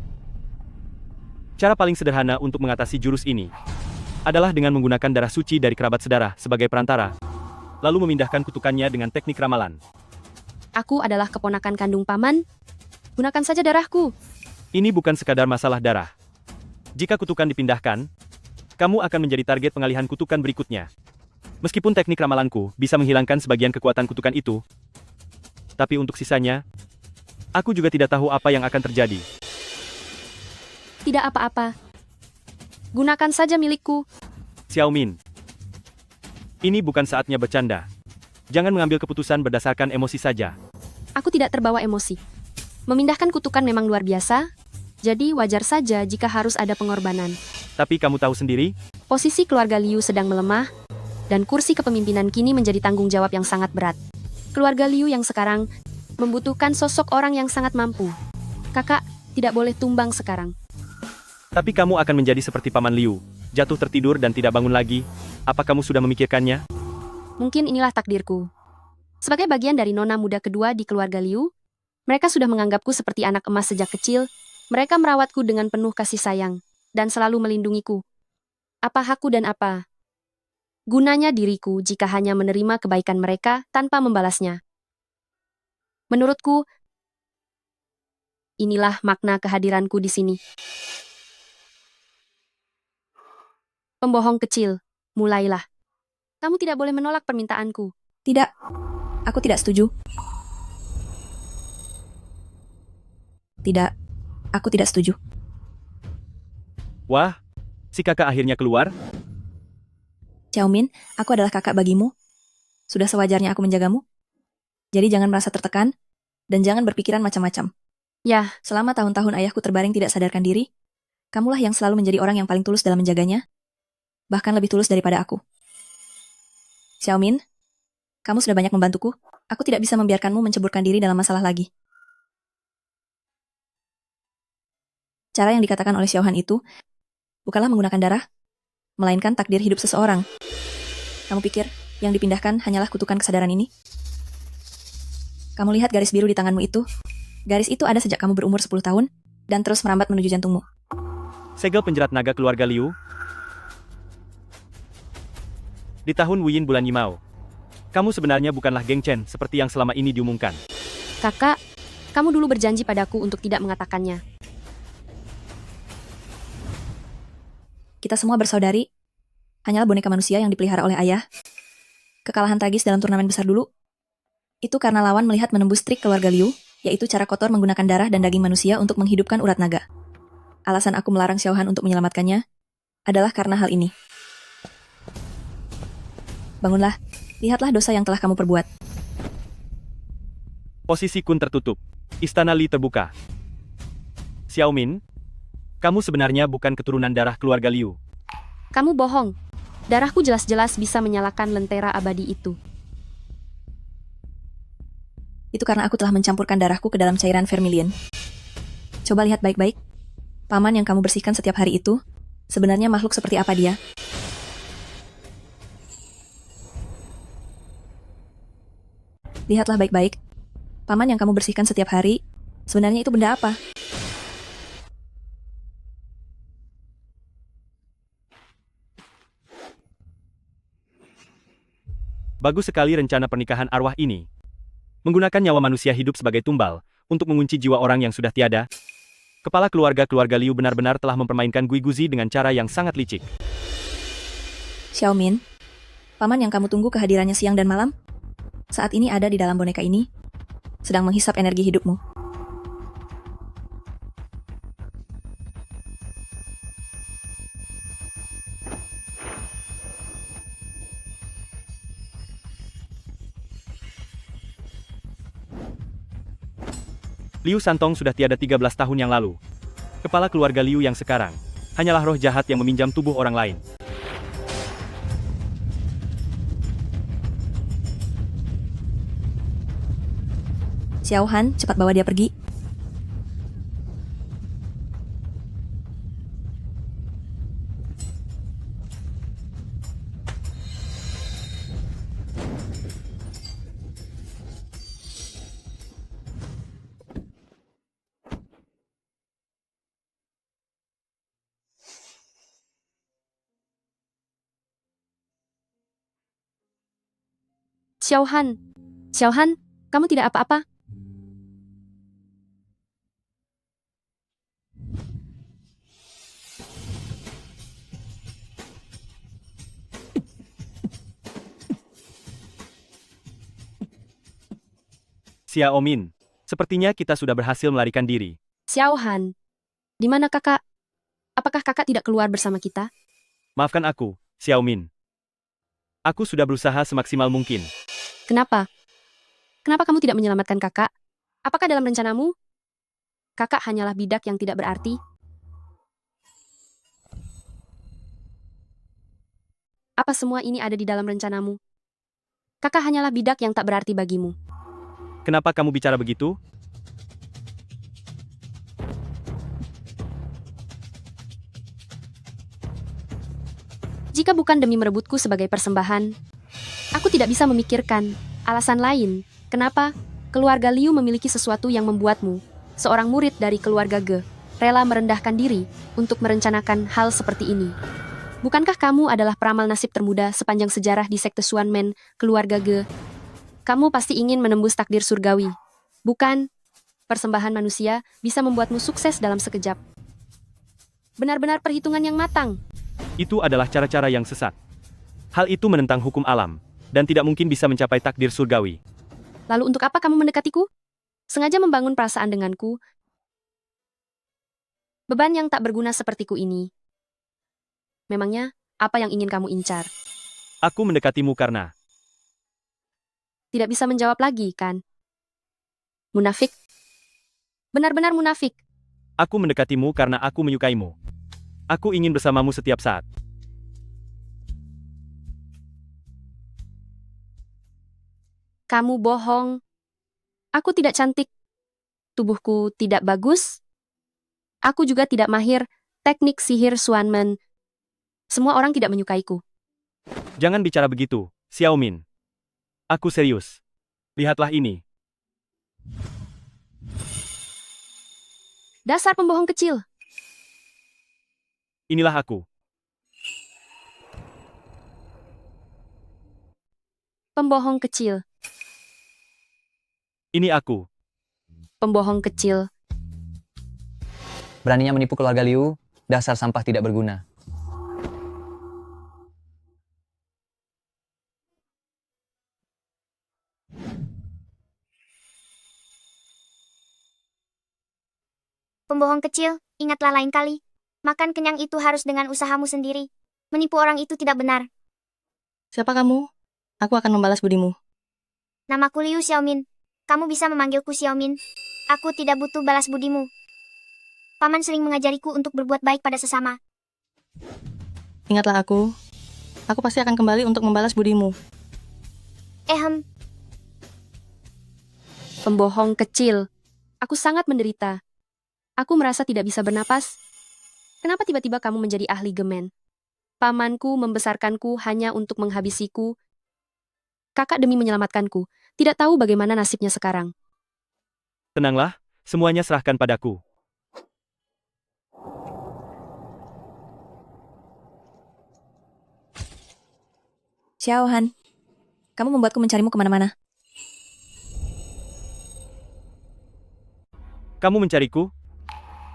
Cara paling sederhana untuk mengatasi jurus ini adalah dengan menggunakan darah suci dari kerabat sedara sebagai perantara, lalu memindahkan kutukannya dengan teknik ramalan. Aku adalah keponakan kandung paman. Gunakan saja darahku. Ini bukan sekadar masalah darah. Jika kutukan dipindahkan, kamu akan menjadi target pengalihan kutukan berikutnya. Meskipun teknik ramalanku bisa menghilangkan sebagian kekuatan kutukan itu, tapi untuk sisanya, aku juga tidak tahu apa yang akan terjadi. Tidak apa-apa. Gunakan saja milikku. Xiaomin, ini bukan saatnya bercanda. Jangan mengambil keputusan berdasarkan emosi saja. Aku tidak terbawa emosi. Memindahkan kutukan memang luar biasa, jadi wajar saja jika harus ada pengorbanan. Tapi kamu tahu sendiri, Posisi keluarga Liu sedang melemah, dan kursi kepemimpinan kini menjadi tanggung jawab yang sangat berat. Keluarga Liu yang sekarang membutuhkan sosok orang yang sangat mampu. Kakak, tidak boleh tumbang sekarang. tapi kamu akan menjadi seperti Paman Liu, jatuh tertidur dan tidak bangun lagi. Apa kamu sudah memikirkannya? Mungkin inilah takdirku. Sebagai bagian dari nona muda kedua di keluarga Liu, mereka sudah menganggapku seperti anak emas sejak kecil. Mereka merawatku dengan penuh kasih sayang, dan selalu melindungiku. Apa hakku dan apa gunanya diriku jika hanya menerima kebaikan mereka tanpa membalasnya? Menurutku, inilah makna kehadiranku di sini. Pembohong kecil, mulailah. Kamu tidak boleh menolak permintaanku. Tidak, aku tidak setuju. Tidak, aku tidak setuju. Wah, si kakak akhirnya keluar? Xiaomin, aku adalah kakak bagimu. Sudah sewajarnya aku menjagamu. Jadi jangan merasa tertekan, dan jangan berpikiran macam-macam. Yah, Selama tahun-tahun ayahku terbaring tidak sadarkan diri, kamulah yang selalu menjadi orang yang paling tulus dalam menjaganya, bahkan lebih tulus daripada aku. Xiaomin, kamu sudah banyak membantuku. Aku tidak bisa membiarkanmu menceburkan diri dalam masalah lagi. Cara yang dikatakan oleh Xiaohan itu bukanlah menggunakan darah, melainkan takdir hidup seseorang. Kamu pikir yang dipindahkan hanyalah kutukan kesadaran ini? Kamu lihat garis biru di tanganmu itu? Garis itu ada sejak kamu berumur 10 tahun, dan terus merambat menuju jantungmu. Segel penjerat naga keluarga Liu. Di tahun Wuyin bulan Yimao. Kamu sebenarnya bukanlah Geng Chen seperti yang selama ini diumumkan. kakak, kamu dulu berjanji padaku untuk tidak mengatakannya. Kita semua bersaudari, hanyalah boneka manusia yang dipelihara oleh ayah. Kekalahan tragis dalam turnamen besar dulu, itu karena lawan melihat menembus trik keluarga Liu, yaitu cara kotor menggunakan darah dan daging manusia untuk menghidupkan urat naga. Alasan aku melarang Xiaohan untuk menyelamatkannya adalah karena hal ini. Bangunlah, lihatlah dosa yang telah kamu perbuat. Posisi Kun tertutup. Istana Li terbuka. Xiaomin, kamu sebenarnya bukan keturunan darah keluarga Liu. Kamu bohong. Darahku jelas-jelas bisa menyalakan lentera abadi itu. Itu karena aku telah mencampurkan darahku ke dalam cairan vermilion. Coba lihat baik-baik. Paman yang kamu bersihkan setiap hari itu, sebenarnya makhluk seperti apa dia? Lihatlah baik-baik. Paman yang kamu bersihkan setiap hari, sebenarnya itu benda apa? Bagus sekali rencana pernikahan arwah ini. Menggunakan nyawa manusia hidup sebagai tumbal, untuk mengunci jiwa orang yang sudah tiada. Kepala keluarga Liu benar-benar telah mempermainkan Gui Guzi dengan cara yang sangat licik. Xiaomin, paman yang kamu tunggu kehadirannya siang dan malam, saat ini ada di dalam boneka ini, sedang menghisap energi hidupmu. Liu Santong sudah tiada 13 tahun yang lalu. Kepala keluarga Liu yang sekarang hanyalah roh jahat yang meminjam tubuh orang lain. Xiao Han, cepat bawa dia pergi. Xiao Han. Xiao Han, kamu tidak apa-apa? Xiao Min, sepertinya kita sudah berhasil melarikan diri. Xiao Han, di mana kakak? Apakah kakak tidak keluar bersama kita? Maafkan aku, Xiao Min. Aku sudah berusaha semaksimal mungkin. Kenapa? Kenapa kamu tidak menyelamatkan kakak? Apakah dalam rencanamu? Kakak hanyalah bidak yang tidak berarti. Apa semua ini ada di dalam rencanamu? Kakak hanyalah bidak yang tak berarti bagimu. Kenapa kamu bicara begitu? Jika bukan demi merebutku sebagai persembahan, aku tidak bisa memikirkan alasan lain kenapa keluarga Liu memiliki sesuatu yang membuatmu, seorang murid dari keluarga Ge, rela merendahkan diri untuk merencanakan hal seperti ini. Bukankah kamu adalah peramal nasib termuda sepanjang sejarah di sekte Xuanmen, keluarga Ge? Kamu pasti ingin menembus takdir surgawi. Bukan? Persembahan manusia bisa membuatmu sukses dalam sekejap. Benar-benar perhitungan yang matang. Itu adalah cara-cara yang sesat. Hal itu menentang hukum alam, dan tidak mungkin bisa mencapai takdir surgawi. Lalu untuk apa kamu mendekatiku? Sengaja membangun perasaan denganku? Beban yang tak berguna sepertiku ini. Memangnya, apa yang ingin kamu incar? Aku mendekatimu karena Tidak bisa menjawab lagi, kan? Munafik. Benar-benar munafik. aku mendekatimu karena aku menyukaimu. Aku ingin bersamamu setiap saat. Kamu bohong. Aku tidak cantik. Tubuhku tidak bagus. Aku juga tidak mahir teknik sihir Xuanmen. Semua orang tidak menyukaiku. Jangan bicara begitu, Xiao Min. Aku serius. Lihatlah ini. Dasar pembohong kecil. Inilah aku. Pembohong kecil. Ini aku. Pembohong kecil. Beraninya menipu keluarga Liu, dasar sampah tidak berguna. Pembohong kecil, ingatlah lain kali. Makan kenyang itu harus dengan usahamu sendiri. Menipu orang itu tidak benar. Siapa kamu? Aku akan membalas budimu. Namaku Liu Xiaomin. Kamu bisa memanggilku Xiaomin. Aku tidak butuh balas budimu. Paman sering mengajariku untuk berbuat baik pada sesama. Ingatlah aku. Aku pasti akan kembali untuk membalas budimu. Pembohong kecil. Aku sangat menderita. Aku merasa tidak bisa bernapas. Kenapa tiba-tiba kamu menjadi ahli gemen? Pamanku membesarkanku hanya untuk menghabisiku. Kakak demi menyelamatkanku. Tidak tahu bagaimana nasibnya sekarang. Tenanglah, semuanya serahkan padaku. Xiao Han, kamu membuatku mencarimu kemana-mana. Kamu mencariku?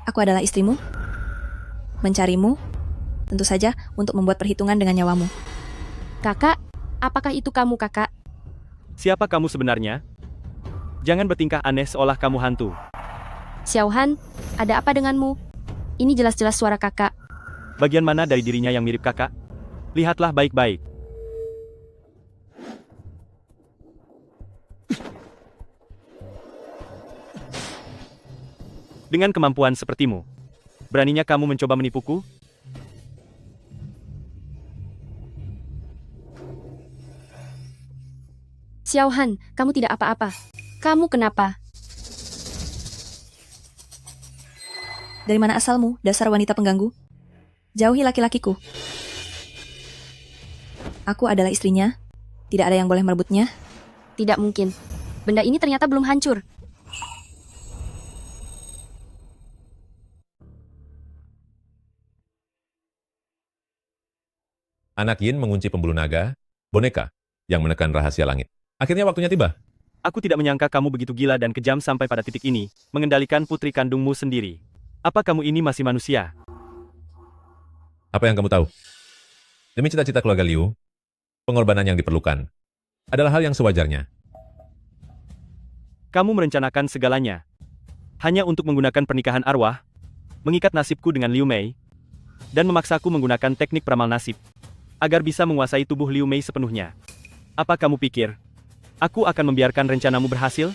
Aku adalah istrimu. Mencarimu, tentu saja untuk membuat perhitungan dengan nyawamu. Kakak, apakah itu kamu kakak? Siapa kamu sebenarnya? Jangan bertingkah aneh seolah kamu hantu. Xiaohan, ada apa denganmu? Ini jelas-jelas suara kakak. Bagian mana dari dirinya yang mirip kakak? Lihatlah baik-baik. Dengan kemampuan sepertimu, beraninya kamu mencoba menipuku? Xiaohan, kamu tidak apa-apa. Kamu kenapa? Dari mana asalmu, dasar wanita pengganggu? Jauhi laki-lakiku. Aku adalah istrinya. Tidak ada yang boleh merebutnya. Tidak mungkin. Benda ini ternyata belum hancur. Anak Yin mengunci pembuluh naga, boneka, yang menekan rahasia langit. Akhirnya waktunya tiba. Aku tidak menyangka kamu begitu gila dan kejam sampai pada titik ini, mengendalikan putri kandungmu sendiri. Apa kamu ini masih manusia? Apa yang kamu tahu? Demi cita-cita keluarga Liu, pengorbanan yang diperlukan adalah hal yang sewajarnya. Kamu merencanakan segalanya. Hanya untuk menggunakan pernikahan arwah, mengikat nasibku dengan Liu Mei, dan memaksaku menggunakan teknik peramal nasib, agar bisa menguasai tubuh Liu Mei sepenuhnya. Apa kamu pikir? Aku akan membiarkan rencanamu berhasil?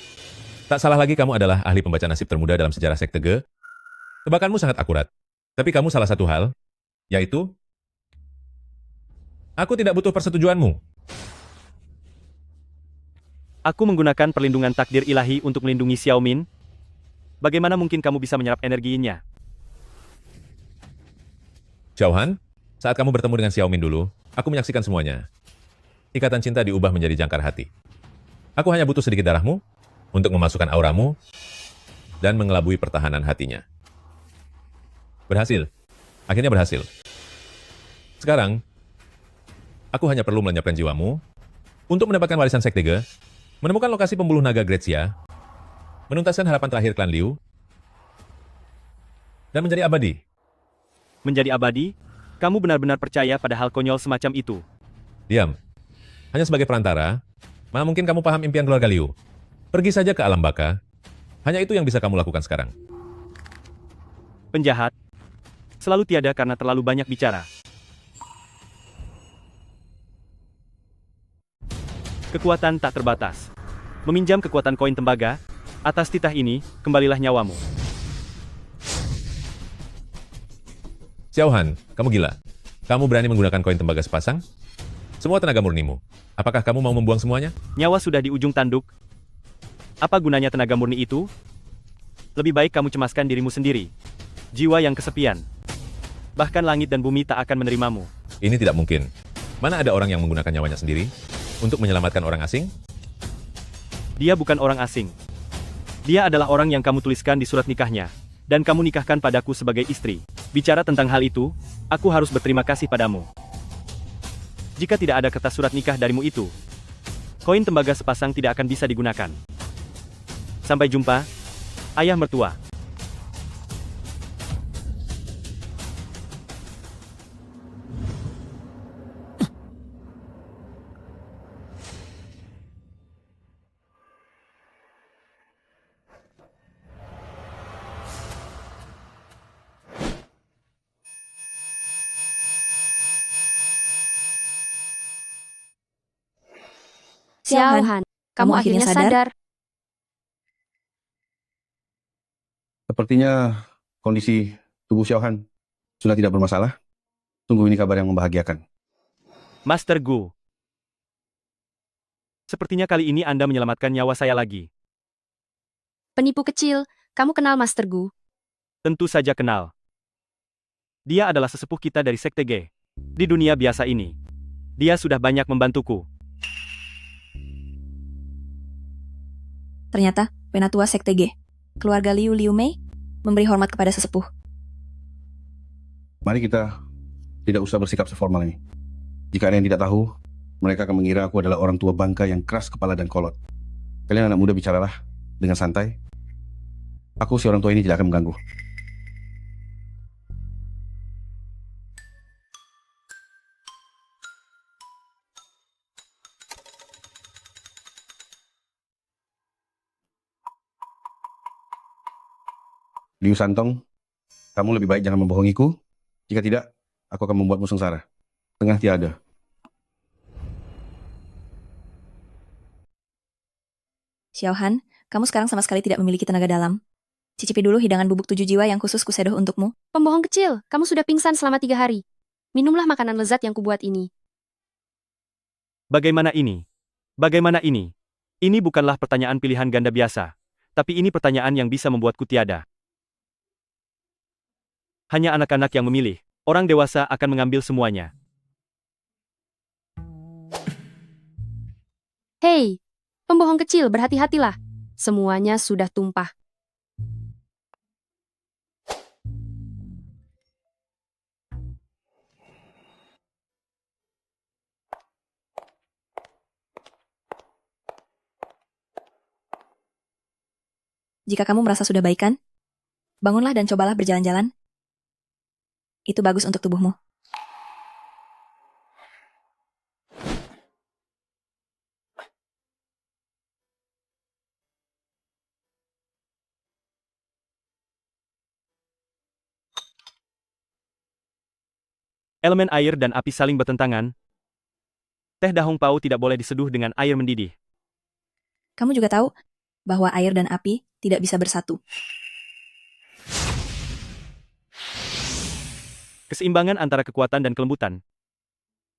Tak salah lagi kamu adalah ahli pembaca nasib termuda dalam sejarah Sekte Ge. Tebakanmu sangat akurat. Tapi kamu salah satu hal, yaitu aku tidak butuh persetujuanmu. Aku menggunakan perlindungan takdir ilahi untuk melindungi Xiaomin. Bagaimana mungkin kamu bisa menyerap energinya? Xiaohan, saat kamu bertemu dengan Xiaomin dulu, aku menyaksikan semuanya. Ikatan cinta diubah menjadi jangkar hati. Aku hanya butuh sedikit darahmu untuk memasukkan auramu dan mengelabui pertahanan hatinya. Berhasil. Akhirnya berhasil. Sekarang, aku hanya perlu melenyapkan jiwamu untuk mendapatkan warisan Sekte Ge, menemukan lokasi pembuluh naga Gretsia, menuntaskan harapan terakhir klan Liu, dan menjadi abadi. Menjadi abadi? Kamu benar-benar percaya pada hal konyol semacam itu? Diam. Hanya sebagai perantara, mana mungkin kamu paham impian keluarga Liu? Pergi saja ke alam baka. Hanya itu yang bisa kamu lakukan sekarang. Penjahat. Selalu tiada karena terlalu banyak bicara. Kekuatan tak terbatas. Meminjam kekuatan koin tembaga, atas titah ini, kembalilah nyawamu. Xiaohan, kamu gila. Kamu berani menggunakan koin tembaga sepasang? Semua tenaga murnimu. Apakah kamu mau membuang semuanya? Nyawa sudah di ujung tanduk. Apa gunanya tenaga murni itu? Lebih baik kamu cemaskan dirimu sendiri. Jiwa yang kesepian. Bahkan langit dan bumi tak akan menerimamu. Ini tidak mungkin. Mana ada orang yang menggunakan nyawanya sendiri untuk menyelamatkan orang asing? Dia bukan orang asing. Dia adalah orang yang kamu tuliskan di surat nikahnya, dan kamu nikahkan padaku sebagai istri. Bicara tentang hal itu, aku harus berterima kasih padamu. Jika tidak ada kertas surat nikah darimu itu, koin tembaga sepasang tidak akan bisa digunakan. Sampai jumpa, ayah mertua. Xiaohan, kamu akhirnya sadar. Sepertinya kondisi tubuh Xiaohan sudah tidak bermasalah. Tunggu, ini kabar yang membahagiakan. Master Gu. Sepertinya kali ini Anda menyelamatkan nyawa saya lagi. Penipu kecil, kamu kenal Master Gu? Tentu saja kenal. Dia adalah sesepuh kita dari Sekte Ge. Di dunia biasa ini, dia sudah banyak membantuku. Ternyata, penatua Sekte Ge, keluarga Liu Mei, memberi hormat kepada sesepuh. Mari kita tidak usah bersikap seformal ini. Jika ada yang tidak tahu, mereka akan mengira aku adalah orang tua bangka yang keras kepala dan kolot. Kalian anak muda bicaralah dengan santai. Aku si orang tua ini tidak akan mengganggu. Liu Santong, kamu lebih baik jangan membohongiku. Jika tidak, aku akan membuatmu sengsara. Tengah tiada. Xiaohan, kamu sekarang sama sekali tidak memiliki tenaga dalam. Cicipi dulu hidangan bubuk 7 jiwa yang khusus kusedoh untukmu. Pembohong kecil, kamu sudah pingsan selama 3 hari. Minumlah makanan lezat yang kubuat ini. Bagaimana ini? Bagaimana ini? Ini bukanlah pertanyaan pilihan ganda biasa, tapi ini pertanyaan yang bisa membuatku tiada. Hanya anak-anak yang memilih, orang dewasa akan mengambil semuanya. Hei, pembohong kecil, berhati-hatilah. Semuanya sudah tumpah. Jika kamu merasa sudah baikan, bangunlah dan cobalah berjalan-jalan. Itu bagus untuk tubuhmu. Elemen air dan api saling bertentangan. Teh dahung pau tidak boleh diseduh dengan air mendidih. Kamu juga tahu bahwa air dan api tidak bisa bersatu. Keseimbangan antara kekuatan dan kelembutan.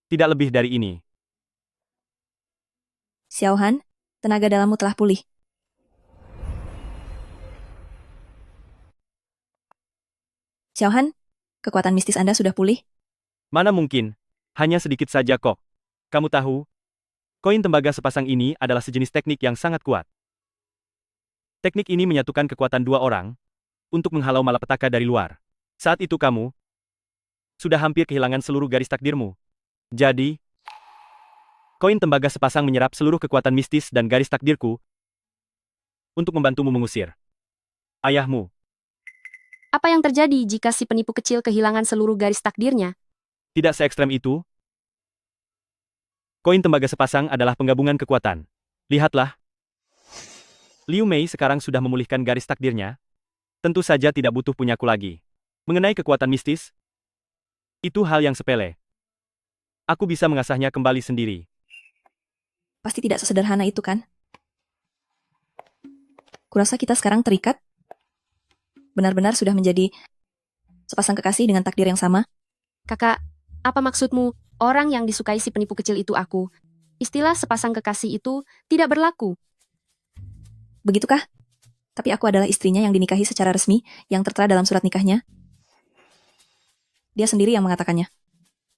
Tidak lebih dari ini. Xiaohan, tenaga dalammu telah pulih. Xiaohan, kekuatan mistis Anda sudah pulih? Mana mungkin? Hanya sedikit saja kok. Kamu tahu, koin tembaga sepasang ini adalah sejenis teknik yang sangat kuat. Teknik ini menyatukan kekuatan 2 orang untuk menghalau malapetaka dari luar. Saat itu kamu sudah hampir kehilangan seluruh garis takdirmu. Jadi, koin tembaga sepasang menyerap seluruh kekuatan mistis dan garis takdirku untuk membantumu mengusir ayahmu. Apa yang terjadi jika si penipu kecil kehilangan seluruh garis takdirnya? Tidak se-ekstrem itu. Koin tembaga sepasang adalah penggabungan kekuatan. Lihatlah. Liu Mei sekarang sudah memulihkan garis takdirnya. Tentu saja tidak butuh punyaku lagi. Mengenai kekuatan mistis, itu hal yang sepele. Aku bisa mengasahnya kembali sendiri. Pasti tidak sesederhana itu kan? Kurasa kita sekarang terikat. Benar-benar sudah menjadi sepasang kekasih dengan takdir yang sama. Kakak, apa maksudmu? Orang yang disukai si penipu kecil itu aku. Istilah sepasang kekasih itu tidak berlaku. Begitukah? Tapi aku adalah istrinya yang dinikahi secara resmi, yang tertera dalam surat nikahnya. Dia sendiri yang mengatakannya.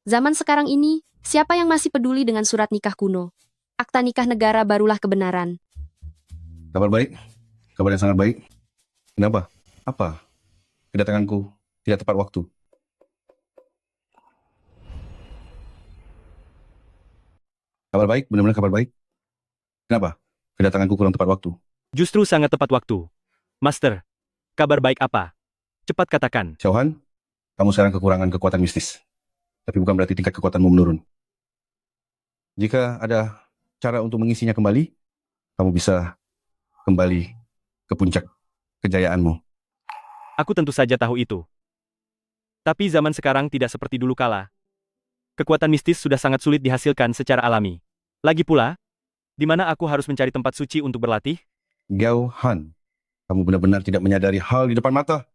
Zaman sekarang ini, siapa yang masih peduli dengan surat nikah kuno? Akta nikah negara barulah kebenaran. Kabar baik? Kabar yang sangat baik. Kenapa? Apa? Kedatanganku tidak tepat waktu. Kabar baik, benar-benar kabar baik. Kenapa? Kedatanganku kurang tepat waktu. Justru sangat tepat waktu. Master, kabar baik apa? Cepat katakan. Xiaohan, kamu sekarang kekurangan kekuatan mistis. Tapi bukan berarti tingkat kekuatanmu menurun. Jika ada cara untuk mengisinya kembali, kamu bisa kembali ke puncak kejayaanmu. Aku tentu saja tahu itu. Tapi zaman sekarang tidak seperti dulu kala. Kekuatan mistis sudah sangat sulit dihasilkan secara alami. Lagi pula, di mana aku harus mencari tempat suci untuk berlatih? Gao Han, kamu benar-benar tidak menyadari hal di depan mata.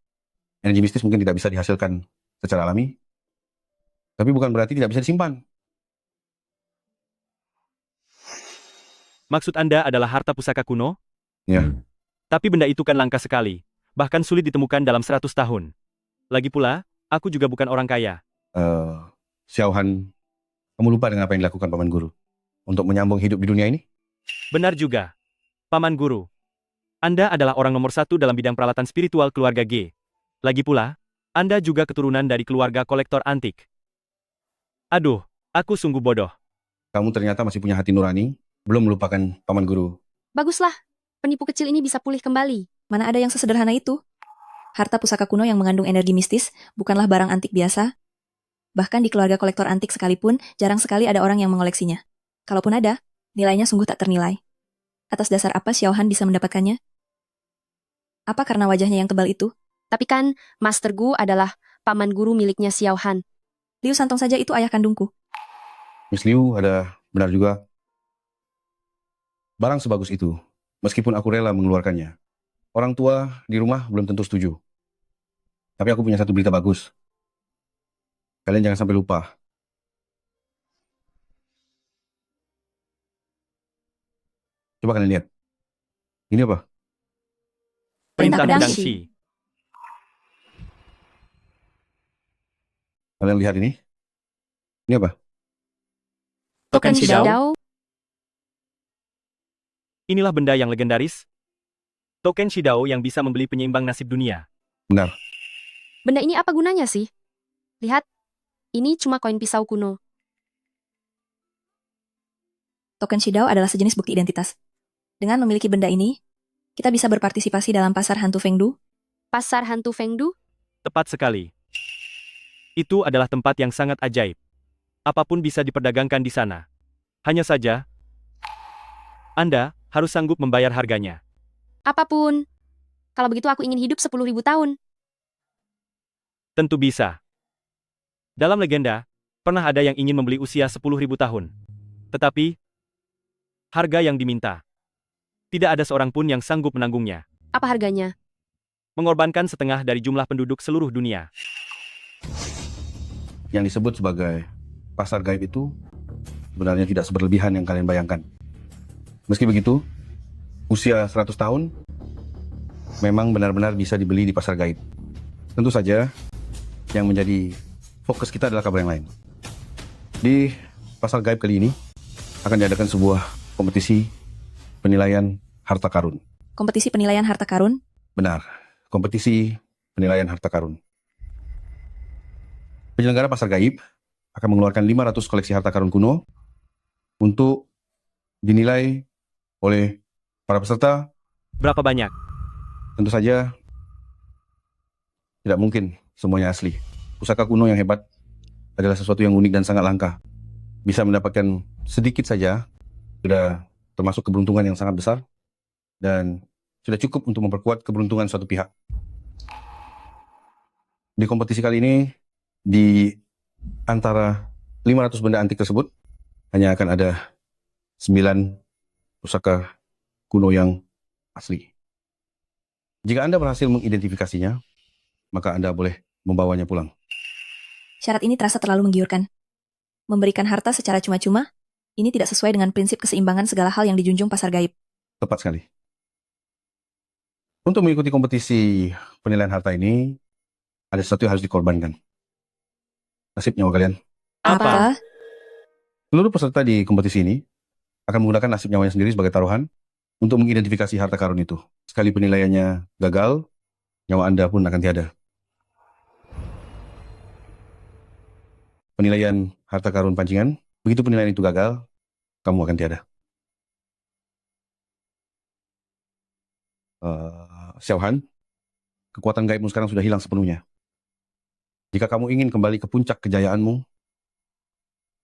Energi mistis mungkin tidak bisa dihasilkan secara alami, tapi bukan berarti tidak bisa disimpan. Maksud Anda adalah harta pusaka kuno? Ya. Tapi benda itu kan langka sekali. Bahkan sulit ditemukan dalam 100 tahun. Lagi pula, aku juga bukan orang kaya. Xiaohan, kamu lupa dengan apa yang dilakukan Paman Guru untuk menyambung hidup di dunia ini? Benar juga. Paman Guru, Anda adalah orang nomor 1 dalam bidang peralatan spiritual keluarga G. Lagi pula, Anda juga keturunan dari keluarga kolektor antik. Aduh, aku sungguh bodoh. Kamu ternyata masih punya hati nurani, belum melupakan Paman Guru. Baguslah, penipu kecil ini bisa pulih kembali. Mana ada yang sesederhana itu? Harta pusaka kuno yang mengandung energi mistis bukanlah barang antik biasa. Bahkan di keluarga kolektor antik sekalipun, jarang sekali ada orang yang mengoleksinya. Kalaupun ada, nilainya sungguh tak ternilai. Atas dasar apa Xiaohan bisa mendapatkannya? Apa karena wajahnya yang tebal itu? Tapi kan, Master Gu adalah paman guru miliknya Xiao Han. Liu Santong saja itu ayah kandungku. Miss Liu ada benar juga. Barang sebagus itu, meskipun aku rela mengeluarkannya. Orang tua di rumah belum tentu setuju. Tapi aku punya satu berita bagus. Kalian jangan sampai lupa. Coba kalian lihat. Ini apa? Perintah Pedang pedang Shi. Kalian lihat ini? Ini apa? Token Shidao. Shidao. Inilah benda yang legendaris. Token Shidao yang bisa membeli penyeimbang nasib dunia. Benar. Benda ini apa gunanya sih? Lihat, ini cuma koin pisau kuno. Token Shidao adalah sejenis bukti identitas. Dengan memiliki benda ini, kita bisa berpartisipasi dalam pasar hantu Fengdu. Pasar hantu Fengdu? Tepat sekali. Itu adalah tempat yang sangat ajaib. Apapun bisa diperdagangkan di sana. Hanya saja, Anda harus sanggup membayar harganya. Apapun. Kalau begitu aku ingin hidup 10.000 tahun. Tentu bisa. Dalam legenda, pernah ada yang ingin membeli usia 10.000 tahun. Tetapi, harga yang diminta, tidak ada seorang pun yang sanggup menanggungnya. Apa harganya? Mengorbankan setengah dari jumlah penduduk seluruh dunia. Yang disebut sebagai pasar gaib itu sebenarnya tidak seberlebihan yang kalian bayangkan. Meski begitu, usia 100 tahun memang benar-benar bisa dibeli di pasar gaib. Tentu saja, yang menjadi fokus kita adalah kabar yang lain. Di pasar gaib kali ini akan diadakan sebuah kompetisi penilaian harta karun. Kompetisi penilaian harta karun. Benar, kompetisi penilaian harta karun. Penyelenggara pasar gaib akan mengeluarkan 500 koleksi harta karun kuno untuk dinilai oleh para peserta. Berapa banyak? Tentu saja tidak mungkin semuanya asli. Pusaka kuno yang hebat adalah sesuatu yang unik dan sangat langka. Bisa mendapatkan sedikit saja sudah termasuk keberuntungan yang sangat besar dan sudah cukup untuk memperkuat keberuntungan suatu pihak. Di kompetisi kali ini, di antara 500 benda antik tersebut, hanya akan ada 9 pusaka kuno yang asli. Jika Anda berhasil mengidentifikasinya, maka Anda boleh membawanya pulang. Syarat ini terasa terlalu menggiurkan. Memberikan harta secara cuma-cuma, ini tidak sesuai dengan prinsip keseimbangan segala hal yang dijunjung pasar gaib. Tepat sekali. Untuk mengikuti kompetisi penilaian harta ini, ada sesuatu yang harus dikorbankan. Nasib nyawa kalian. Apa? Seluruh peserta di kompetisi ini akan menggunakan nasib nyawanya sendiri sebagai taruhan untuk mengidentifikasi harta karun itu. Sekali penilaiannya gagal, nyawa Anda pun akan tiada. Penilaian harta karun pancingan, begitu penilaian itu gagal, kamu akan tiada. Xiao Han, kekuatan gaibmu sekarang sudah hilang sepenuhnya. Jika kamu ingin kembali ke puncak kejayaanmu,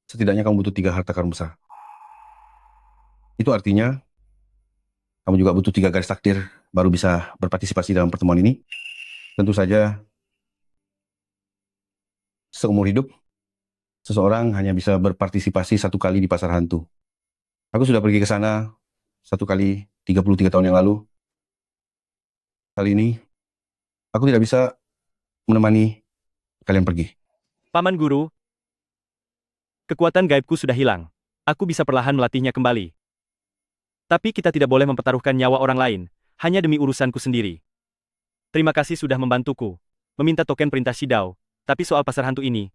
setidaknya kamu butuh 3 harta karun besar. Itu artinya, kamu juga butuh 3 garis takdir baru bisa berpartisipasi dalam pertemuan ini. Tentu saja, seumur hidup, seseorang hanya bisa berpartisipasi 1 kali di pasar hantu. Aku sudah pergi ke sana 1 kali 33 tahun yang lalu. Kali ini, aku tidak bisa menemani kalian pergi. Paman Guru, kekuatan gaibku sudah hilang. Aku bisa perlahan melatihnya kembali. Tapi kita tidak boleh mempertaruhkan nyawa orang lain, hanya demi urusanku sendiri. Terima kasih sudah membantuku, meminta token perintah Shidao, tapi soal pasar hantu ini,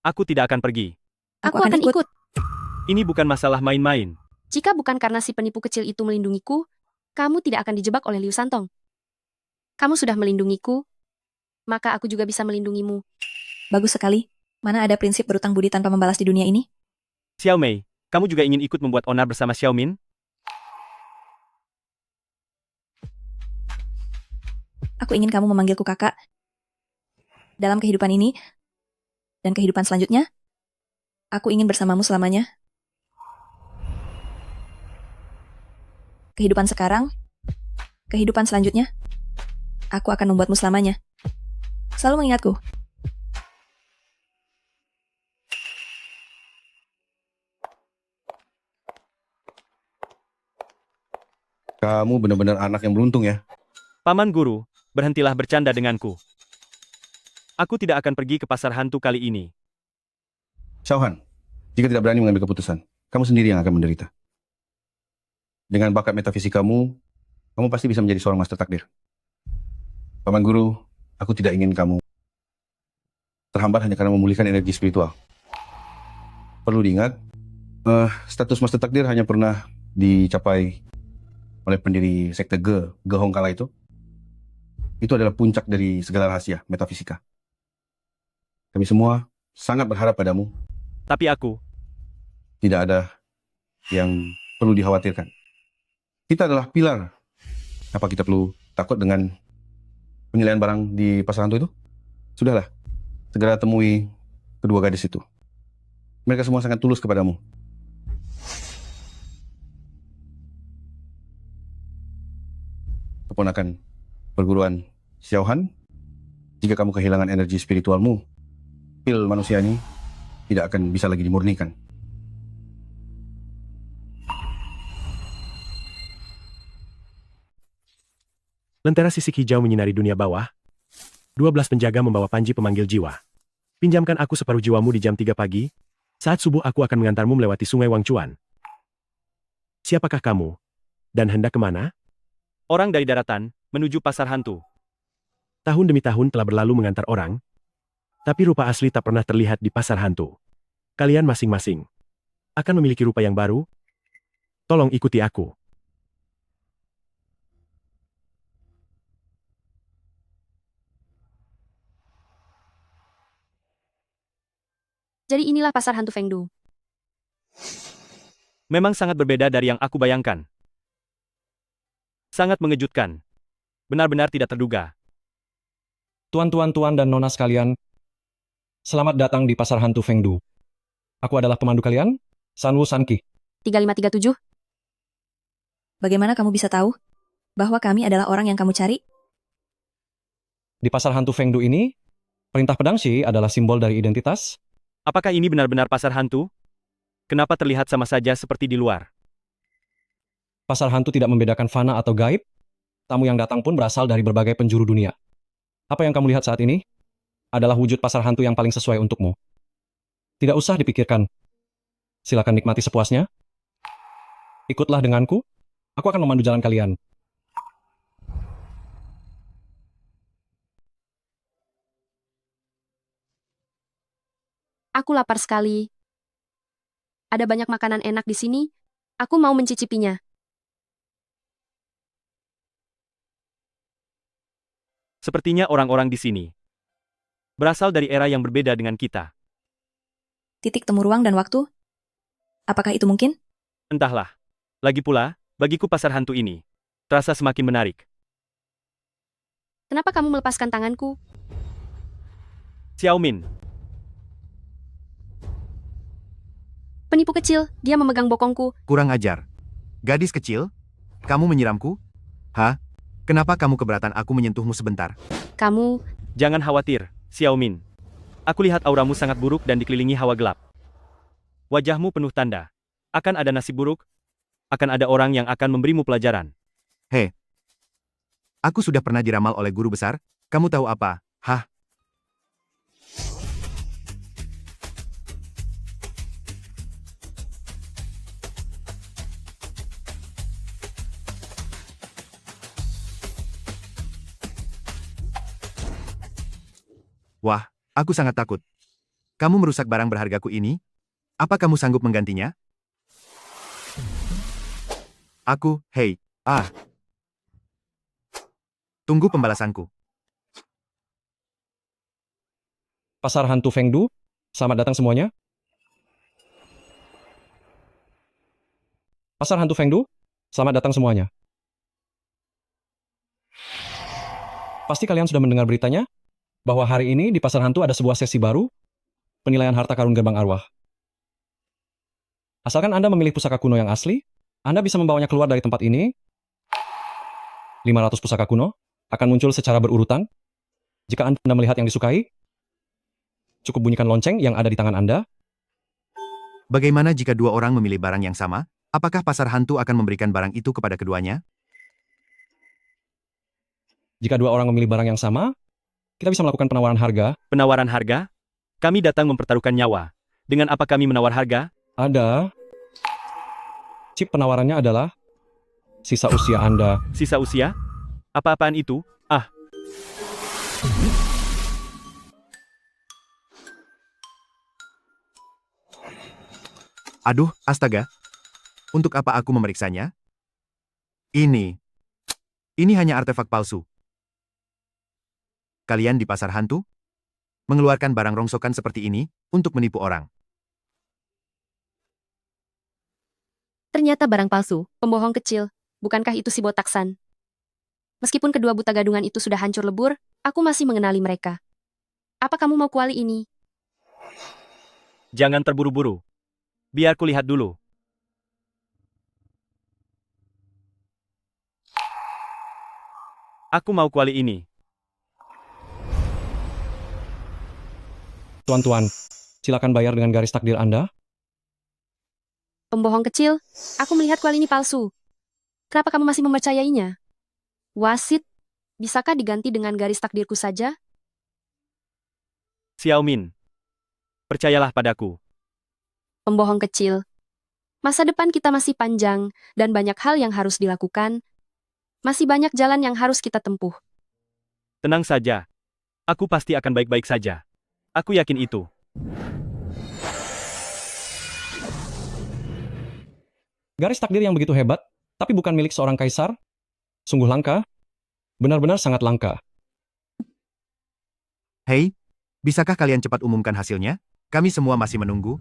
aku tidak akan pergi. Aku akan ikut. Ini bukan masalah main-main. Jika bukan karena si penipu kecil itu melindungiku, kamu tidak akan dijebak oleh Liu Santong. Kamu sudah melindungiku, maka aku juga bisa melindungimu. Bagus sekali. Mana ada prinsip berutang budi tanpa membalas di dunia ini? Xiao Mei, kamu juga ingin ikut membuat onar bersama Xiao Min? Aku ingin kamu memanggilku kakak. Dalam kehidupan ini, dan kehidupan selanjutnya, aku ingin bersamamu selamanya. Kehidupan sekarang, kehidupan selanjutnya, aku akan membuatmu selamanya. Selalu mengingatku. Kamu benar-benar anak yang beruntung ya. Paman Guru, berhentilah bercanda denganku. Aku tidak akan pergi ke pasar hantu kali ini. Xiaohan, jika tidak berani mengambil keputusan, kamu sendiri yang akan menderita. Dengan bakat metafisikamu, kamu pasti bisa menjadi seorang master takdir. Paman Guru, aku tidak ingin kamu terhambat hanya karena memulihkan energi spiritual. Perlu diingat, status master takdir hanya pernah dicapai oleh pendiri sekte Ge Hongkala itu. Itu adalah puncak dari segala rahasia metafisika. Kami semua sangat berharap padamu. Tapi aku, Tidak ada yang perlu dikhawatirkan. Kita adalah pilar. Apa kita perlu takut dengan penilaian barang di pasar hantu itu? Sudahlah, segera temui kedua gadis itu. Mereka semua sangat tulus kepadamu. Keponakan perguruan Xiaohan, jika kamu kehilangan energi spiritualmu, pil manusia ini tidak akan bisa lagi dimurnikan. Lentera sisik hijau menyinari dunia bawah. 12 penjaga membawa panji pemanggil jiwa. Pinjamkan aku separuh jiwamu di jam 3 pagi. Saat subuh aku akan mengantarmu melewati sungai Wangchuan. Siapakah kamu? Dan hendak kemana? orang dari daratan, menuju pasar hantu. Tahun demi tahun telah berlalu mengantar orang. Tapi rupa asli tak pernah terlihat di pasar hantu. Kalian masing-masing akan memiliki rupa yang baru. Tolong ikuti aku. Jadi inilah pasar hantu Fengdu. Memang sangat berbeda dari yang aku bayangkan. Sangat mengejutkan. Benar-benar tidak terduga. Tuan-tuan dan nona sekalian, selamat datang di pasar hantu Fengdu. Aku adalah pemandu kalian, Sanwu Sanki. 3537. Bagaimana kamu bisa tahu bahwa kami adalah orang yang kamu cari? Di pasar hantu Fengdu ini, perintah pedang Shi adalah simbol dari identitas. Apakah ini benar-benar pasar hantu? Kenapa terlihat sama saja seperti di luar? Pasar hantu tidak membedakan fana atau gaib. Tamu yang datang pun berasal dari berbagai penjuru dunia. Apa yang kamu lihat saat ini adalah wujud pasar hantu yang paling sesuai untukmu. Tidak usah dipikirkan. Silakan nikmati sepuasnya. Ikutlah denganku. Aku akan memandu jalan kalian. Aku lapar sekali. Ada banyak makanan enak di sini. Aku mau mencicipinya. Sepertinya orang-orang di sini berasal dari era yang berbeda dengan kita. Titik temu ruang dan waktu? Apakah itu mungkin? Entahlah. Lagi pula, bagiku pasar hantu ini terasa semakin menarik. Kenapa kamu melepaskan tanganku? Xiaomin, Penipu kecil, dia memegang bokongku. Kurang ajar. Gadis kecil, kamu menyiramku? Hah? Kenapa kamu keberatan aku menyentuhmu sebentar? Kamu, jangan khawatir, Xiaomin. Aku lihat auramu sangat buruk dan dikelilingi hawa gelap. Wajahmu penuh tanda. Akan ada nasib buruk. Akan ada orang yang akan memberimu pelajaran. Hei, aku sudah pernah diramal oleh guru besar. Kamu tahu apa? Hah? Wah, aku sangat takut. Kamu merusak barang berhargaku ini? Apa kamu sanggup menggantinya? Aku, hei, Tunggu pembalasanku. Pasar hantu Fengdu, selamat datang semuanya. Pasar hantu Fengdu, selamat datang semuanya. Pasti kalian sudah mendengar beritanya bahwa hari ini di pasar hantu ada sebuah sesi baru, penilaian harta karun gerbang arwah. Asalkan Anda memilih pusaka kuno yang asli, Anda bisa membawanya keluar dari tempat ini. 500 pusaka kuno, akan muncul secara berurutan. Jika Anda melihat yang disukai, cukup bunyikan lonceng yang ada di tangan Anda. Bagaimana jika dua orang memilih barang yang sama? Apakah pasar hantu akan memberikan barang itu kepada keduanya? Jika dua orang memilih barang yang sama, kita bisa melakukan penawaran harga. Penawaran harga? Kami datang mempertaruhkan nyawa. Dengan apa kami menawar harga? Ada. Chip penawarannya adalah sisa usia Anda. Sisa usia? Apa-apaan itu? Ah, Aduh, astaga. Untuk apa aku memeriksanya? Ini hanya artefak palsu. Kalian di pasar hantu? Mengeluarkan barang rongsokan seperti ini untuk menipu orang. Ternyata barang palsu, pembohong kecil. Bukankah itu si botaksan? Meskipun kedua buta gadungan itu sudah hancur lebur, aku masih mengenali mereka. Apa kamu mau kuali ini? jangan terburu-buru. Biar kulihat dulu. Aku mau kuali ini. Tuan-tuan, silakan bayar dengan garis takdir Anda. Pembohong kecil, aku melihat kuali ini palsu. Kenapa kamu masih mempercayainya? Wasit, bisakah diganti dengan garis takdirku saja? Xiaomin, percayalah padaku. Pembohong kecil. Masa depan kita masih panjang, dan banyak hal yang harus dilakukan. Masih banyak jalan yang harus kita tempuh. Tenang saja. Aku pasti akan baik-baik saja. Aku yakin itu. Garis takdir yang begitu hebat, tapi bukan milik seorang kaisar. Sungguh langka. Benar-benar sangat langka. Hei, bisakah kalian cepat umumkan hasilnya? Kami semua masih menunggu.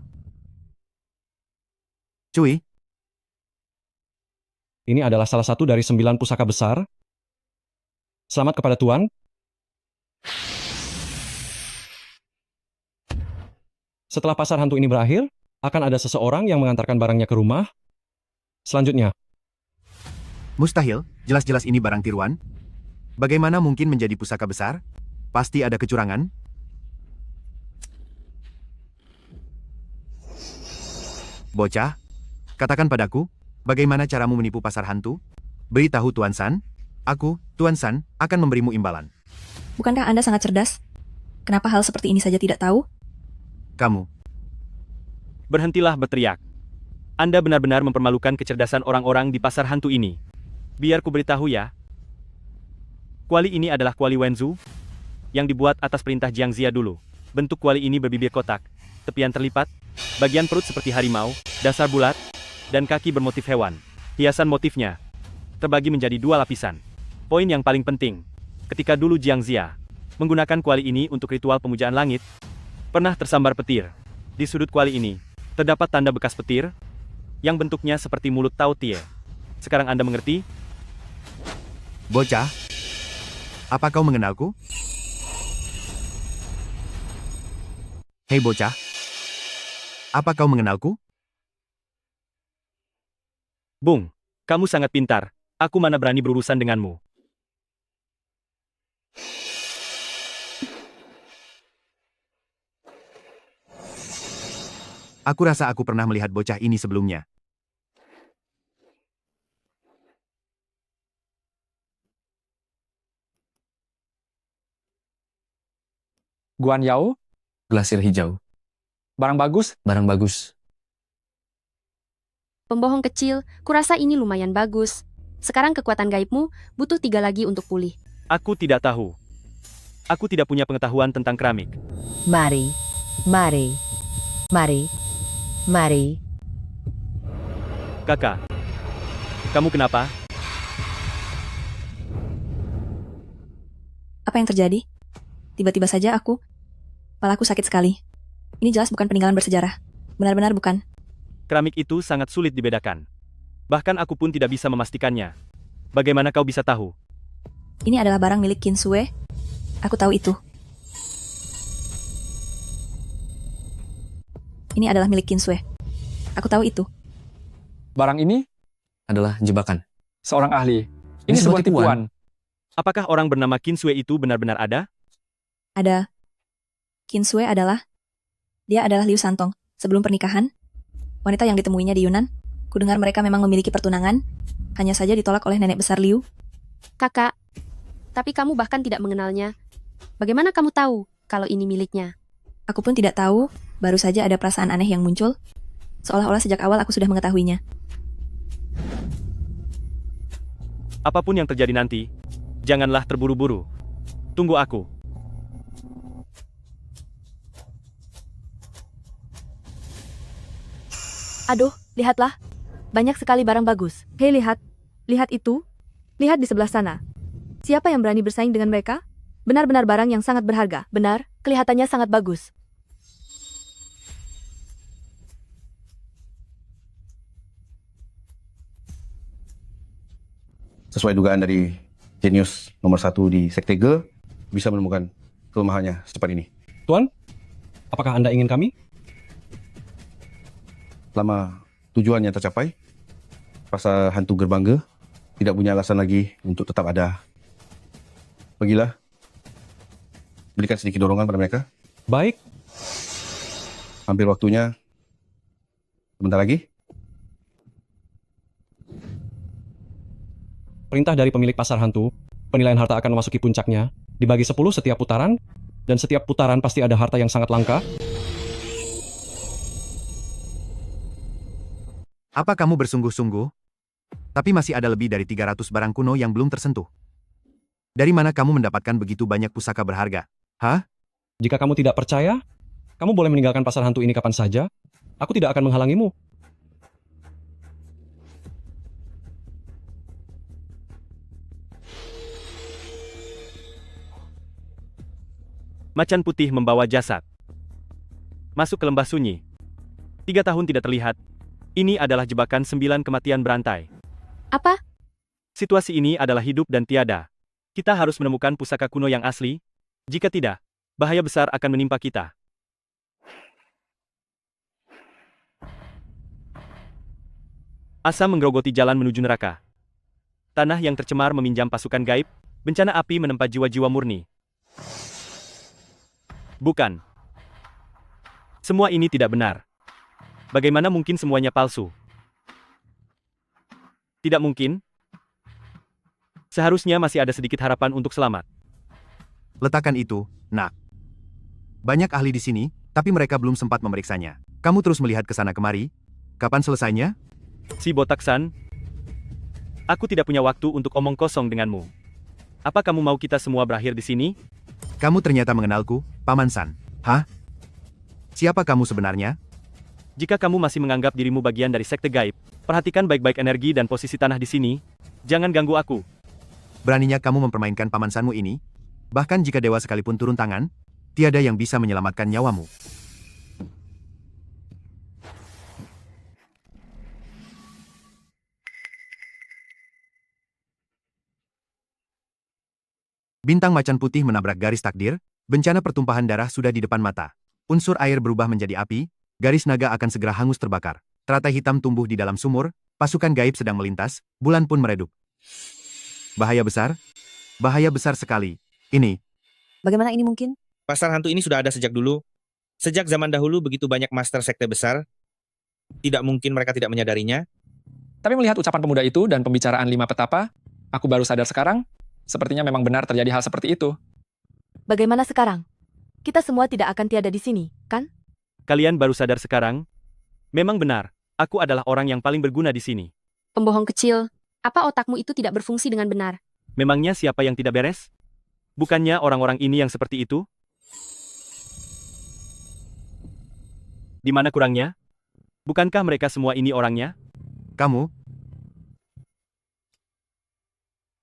Cuy, Ini adalah salah satu dari 9 pusaka besar. Selamat kepada Tuan. Setelah pasar hantu ini berakhir, akan ada seseorang yang mengantarkan barangnya ke rumah. Selanjutnya, mustahil, jelas-jelas ini barang tiruan. Bagaimana mungkin menjadi pusaka besar? Pasti ada kecurangan. Bocah, katakan padaku, bagaimana caramu menipu pasar hantu? Beritahu Tuan San. Aku, Tuan San, akan memberimu imbalan. Bukankah Anda sangat cerdas? Kenapa hal seperti ini saja tidak tahu? Kamu, Berhentilah berteriak. Anda benar-benar mempermalukan kecerdasan orang-orang di pasar hantu ini. Biar ku beritahu ya. Kuali ini adalah kuali Wenzu, yang dibuat atas perintah Jiang Zia dulu. Bentuk kuali ini berbibir kotak, tepian terlipat, bagian perut seperti harimau, dasar bulat, dan kaki bermotif hewan. Hiasan motifnya terbagi menjadi 2 lapisan. Poin yang paling penting, ketika dulu Jiang Zia menggunakan kuali ini untuk ritual pemujaan langit, pernah tersambar petir. Di sudut kuali ini, terdapat tanda bekas petir, yang bentuknya seperti mulut Tao Tie. Sekarang Anda mengerti? bocah, apa kau mengenalku? Hei bocah, apa kau mengenalku? Bung, kamu sangat pintar. Aku mana berani berurusan denganmu. Aku rasa aku pernah melihat bocah ini sebelumnya. Guan Yao, Glasir hijau. barang bagus. Barang bagus. Pembohong kecil, kurasa ini lumayan bagus. Sekarang kekuatan gaibmu butuh 3 lagi untuk pulih. Aku tidak tahu. Aku tidak punya pengetahuan tentang keramik. Mari, mari, mari, mari. Kakak, kamu kenapa? Apa yang terjadi? Tiba-tiba saja kepalaku sakit sekali. Ini jelas bukan peninggalan bersejarah. Benar-benar bukan. Keramik itu sangat sulit dibedakan. Bahkan aku pun tidak bisa memastikannya. Bagaimana kau bisa tahu? Ini adalah barang milik Qin Sue. Aku tahu itu. Ini adalah milik Qin Sue. Aku tahu itu. Barang ini Adalah jebakan. seorang ahli. Ini sebuah tipuan. Apakah orang bernama Kinsue itu benar-benar ada? Ada. Kinsue dia adalah Liu Santong. Sebelum pernikahan, wanita yang ditemuinya di Yunan, kudengar mereka memang memiliki pertunangan, hanya saja ditolak oleh nenek besar Liu. Kakak, tapi kamu bahkan tidak mengenalnya. Bagaimana kamu tahu kalau ini miliknya? Aku pun tidak tahu, baru saja ada perasaan aneh yang muncul, seolah-olah sejak awal aku sudah mengetahuinya. Apapun yang terjadi nanti, janganlah terburu-buru. Tunggu aku. Aduh, lihatlah. Banyak sekali barang bagus. Hei, lihat. Lihat itu. Lihat di sebelah sana. Siapa yang berani bersaing dengan mereka? Benar-benar barang yang sangat berharga. Benar, kelihatannya sangat bagus. Sesuai dugaan dari jenius nomor 1 di Sekte Ge, bisa menemukan kelemahannya secepat ini. Tuan, apakah Anda ingin kami? Selama tujuannya tercapai, rasa hantu gerbang Ge tidak punya alasan lagi untuk tetap ada. Pergilah. Berikan sedikit dorongan pada mereka. Baik. Hampir waktunya. Sebentar lagi. Perintah dari pemilik pasar hantu, penilaian harta akan memasuki puncaknya, dibagi 10 setiap putaran, dan setiap putaran pasti ada harta yang sangat langka. Apa kamu bersungguh-sungguh? Tapi masih ada lebih dari 300 barang kuno yang belum tersentuh. Dari mana kamu mendapatkan begitu banyak pusaka berharga? Hah? Jika kamu tidak percaya, kamu boleh meninggalkan pasar hantu ini kapan saja. Aku tidak akan menghalangimu. Macan putih membawa jasad. Masuk ke lembah sunyi. 3 tahun tidak terlihat. Ini adalah jebakan 9 kematian berantai. Apa? Situasi ini adalah hidup dan tiada. Kita harus menemukan pusaka kuno yang asli. Jika tidak, bahaya besar akan menimpa kita. Asam menggerogoti jalan menuju neraka. Tanah yang tercemar meminjam pasukan gaib. Bencana api menempa jiwa-jiwa murni. Bukan. Semua ini tidak benar. Bagaimana mungkin semuanya palsu? Tidak mungkin. Seharusnya masih ada sedikit harapan untuk selamat. Letakkan itu, nak. Banyak ahli di sini, tapi mereka belum sempat memeriksanya. Kamu terus melihat ke sana kemari. Kapan selesainya? Si Botaksan, aku tidak punya waktu untuk omong kosong denganmu. Apa kamu mau kita semua berakhir di sini? Kamu ternyata mengenalku, Paman San. Hah? Siapa kamu sebenarnya? Jika kamu masih menganggap dirimu bagian dari sekte gaib, perhatikan baik-baik energi dan posisi tanah di sini. Jangan ganggu aku. Beraninya kamu mempermainkan Paman Sanmu ini? Bahkan jika dewa sekalipun turun tangan, tiada yang bisa menyelamatkan nyawamu. Bintang macan putih menabrak garis takdir, bencana pertumpahan darah sudah di depan mata. Unsur air berubah menjadi api, garis naga akan segera hangus terbakar. Teratai hitam tumbuh di dalam sumur, pasukan gaib sedang melintas, bulan pun meredup. Bahaya besar sekali. Ini. Bagaimana ini mungkin? Pasar hantu ini sudah ada sejak dulu. Sejak zaman dahulu begitu banyak master sekte besar. Tidak mungkin mereka tidak menyadarinya. Tapi melihat ucapan pemuda itu dan pembicaraan 5 petapa, aku baru sadar sekarang, sepertinya memang benar terjadi hal seperti itu. Bagaimana sekarang? Kita semua tidak akan tiada di sini, kan? Kalian baru sadar sekarang? Memang benar, aku adalah orang yang paling berguna di sini. Pembohong kecil, apa otakmu itu tidak berfungsi dengan benar? Memangnya siapa yang tidak beres? Bukannya orang-orang ini yang seperti itu? Di mana kurangnya? Bukankah mereka semua ini orangnya? Kamu?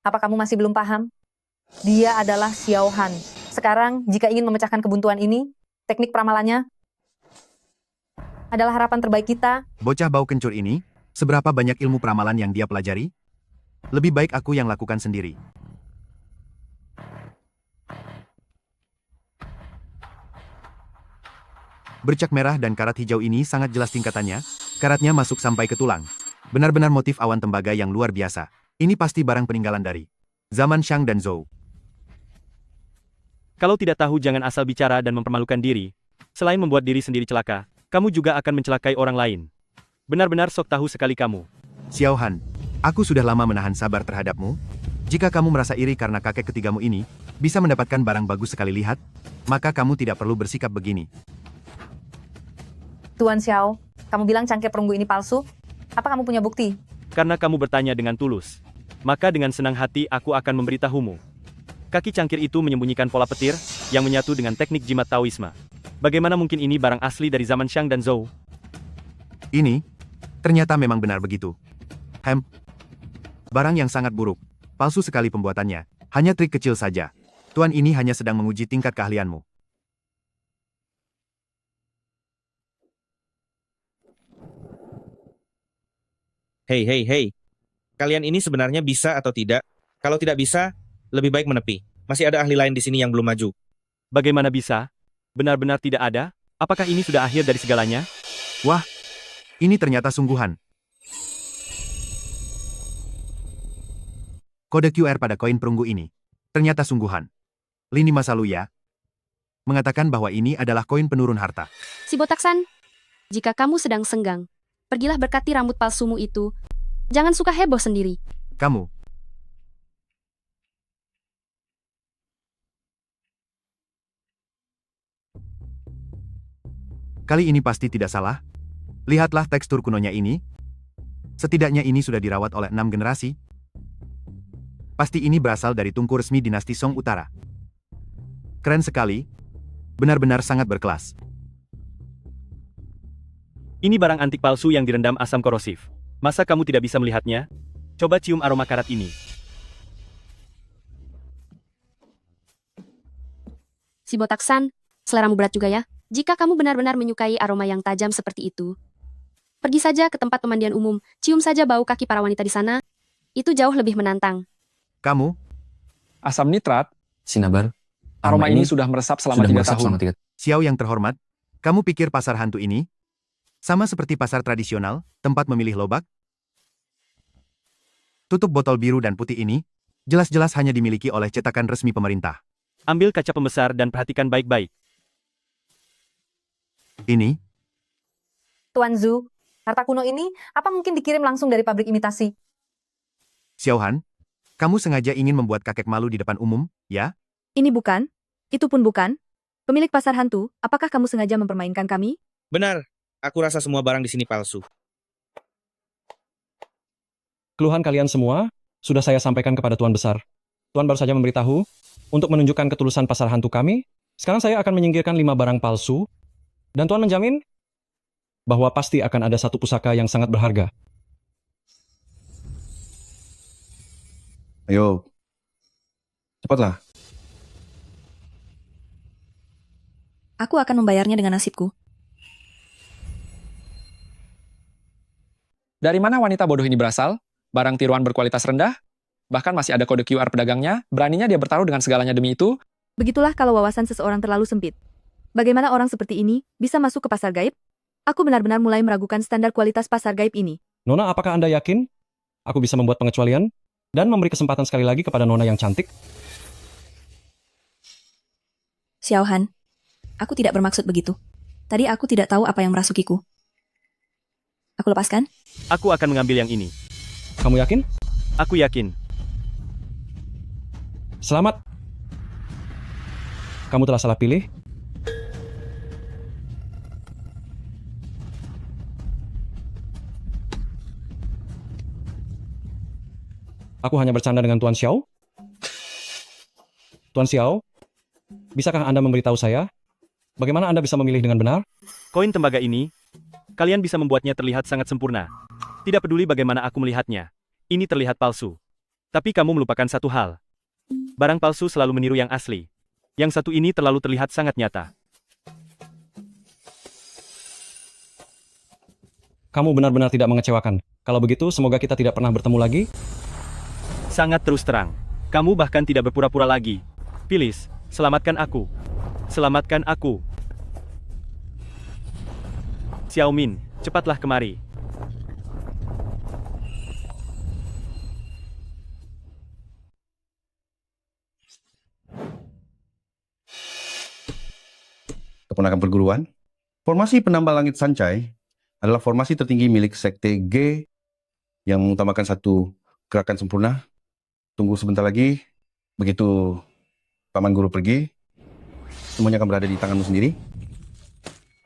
Apa kamu masih belum paham? Dia adalah Xiao Han. Sekarang, jika ingin memecahkan kebuntuan ini, teknik peramalannya adalah harapan terbaik kita. Bocah bau kencur ini, seberapa banyak ilmu peramalan yang dia pelajari? Lebih baik aku yang lakukan sendiri. Bercak merah dan karat hijau ini sangat jelas tingkatannya, karatnya masuk sampai ke tulang. Benar-benar motif awan tembaga yang luar biasa. Ini pasti barang peninggalan dari Zaman Shang dan Zhou. Kalau tidak tahu jangan asal bicara dan mempermalukan diri. Selain membuat diri sendiri celaka, kamu juga akan mencelakai orang lain. Benar-benar sok tahu sekali kamu. Xiao Han, aku sudah lama menahan sabar terhadapmu. Jika kamu merasa iri karena kakek ketigamu ini bisa mendapatkan barang bagus sekali lihat, maka kamu tidak perlu bersikap begini. Tuan Xiao, kamu bilang cangkir perunggu ini palsu? Apa kamu punya bukti? Karena kamu bertanya dengan tulus, maka dengan senang hati aku akan memberitahumu. Kaki cangkir itu menyembunyikan pola petir yang menyatu dengan teknik jimat Taoisme. Bagaimana mungkin ini barang asli dari zaman Shang dan Zhou? Ini, ternyata memang benar begitu. Barang yang sangat buruk, palsu sekali pembuatannya, hanya trik kecil saja. Tuan ini hanya sedang menguji tingkat keahlianmu. Hei. Kalian ini sebenarnya bisa atau tidak? Kalau tidak bisa, lebih baik menepi. Masih ada ahli lain di sini yang belum maju. Bagaimana bisa? Benar-benar tidak ada? Apakah ini sudah akhir dari segalanya? Wah, ini ternyata sungguhan. Kode QR pada koin perunggu ini ternyata sungguhan. Lini masa lalu ya mengatakan bahwa ini adalah koin penurun harta. Si botaksan, jika kamu sedang senggang, pergilah berkati rambut palsumu itu. Jangan suka heboh sendiri. Kamu. Kali ini pasti tidak salah. Lihatlah tekstur kunonya ini. Setidaknya ini sudah dirawat oleh 6 generasi. Pasti ini berasal dari tungku resmi dinasti Song Utara. Keren sekali. Benar-benar sangat berkelas. Ini barang antik palsu yang direndam asam korosif. Masa kamu tidak bisa melihatnya? Coba cium aroma karat ini. Si botaksan, seleramu berat juga ya. Jika kamu benar-benar menyukai aroma yang tajam seperti itu, pergi saja ke tempat pemandian umum, cium saja bau kaki para wanita di sana. Itu jauh lebih menantang. Kamu? Asam nitrat? Sinabar, Aroma ini sudah meresap selama 3 tahun. Xiao yang terhormat, kamu pikir pasar hantu ini sama seperti pasar tradisional, tempat memilih lobak? Tutup botol biru dan putih ini jelas-jelas hanya dimiliki oleh cetakan resmi pemerintah. Ambil kaca pembesar dan perhatikan baik-baik. Ini? Tuan Zhu, harta kuno ini apa mungkin dikirim langsung dari pabrik imitasi? Xiao Han, kamu sengaja ingin membuat kakek malu di depan umum, ya? Ini bukan. Itu pun bukan. Pemilik pasar hantu, apakah kamu sengaja mempermainkan kami? Benar, aku rasa semua barang di sini palsu. Keluhan kalian semua sudah saya sampaikan kepada Tuan Besar. Tuan baru saja memberitahu untuk menunjukkan ketulusan pasar hantu kami. Sekarang saya akan menyingkirkan 5 barang palsu. Dan Tuan menjamin bahwa pasti akan ada satu pusaka yang sangat berharga. Ayo, cepatlah. Aku akan membayarnya dengan nasibku. Dari mana wanita bodoh ini berasal? Barang tiruan berkualitas rendah? Bahkan masih ada kode QR pedagangnya, beraninya dia bertaruh dengan segalanya demi itu? Begitulah kalau wawasan seseorang terlalu sempit. Bagaimana orang seperti ini bisa masuk ke pasar gaib? Aku benar-benar mulai meragukan standar kualitas pasar gaib ini. Nona, apakah Anda yakin aku bisa membuat pengecualian dan memberi kesempatan sekali lagi kepada Nona yang cantik? Xiao Han, aku tidak bermaksud begitu. Tadi aku tidak tahu apa yang merasukiku. Aku lepaskan? Aku akan mengambil yang ini. Kamu yakin? Aku yakin. Selamat. Kamu telah salah pilih. Aku hanya bercanda dengan Tuan Xiao. Tuan Xiao, bisakah Anda memberitahu saya bagaimana Anda bisa memilih dengan benar? Koin tembaga ini, kalian bisa membuatnya terlihat sangat sempurna. Tidak peduli bagaimana aku melihatnya. Ini terlihat palsu. Tapi kamu melupakan satu hal. Barang palsu selalu meniru yang asli. Yang satu ini terlalu terlihat sangat nyata. Kamu benar-benar tidak mengecewakan. Kalau begitu, semoga kita tidak pernah bertemu lagi. Sangat terus terang. Kamu bahkan tidak berpura-pura lagi. Phyllis, selamatkan aku. Selamatkan aku. Xiaomin, cepatlah kemari. keponakan perguruan. Formasi penambal langit Sancai adalah formasi tertinggi milik Sekte G yang mengutamakan satu gerakan sempurna. Tunggu sebentar lagi, begitu Paman Guru pergi, semuanya akan berada di tanganmu sendiri.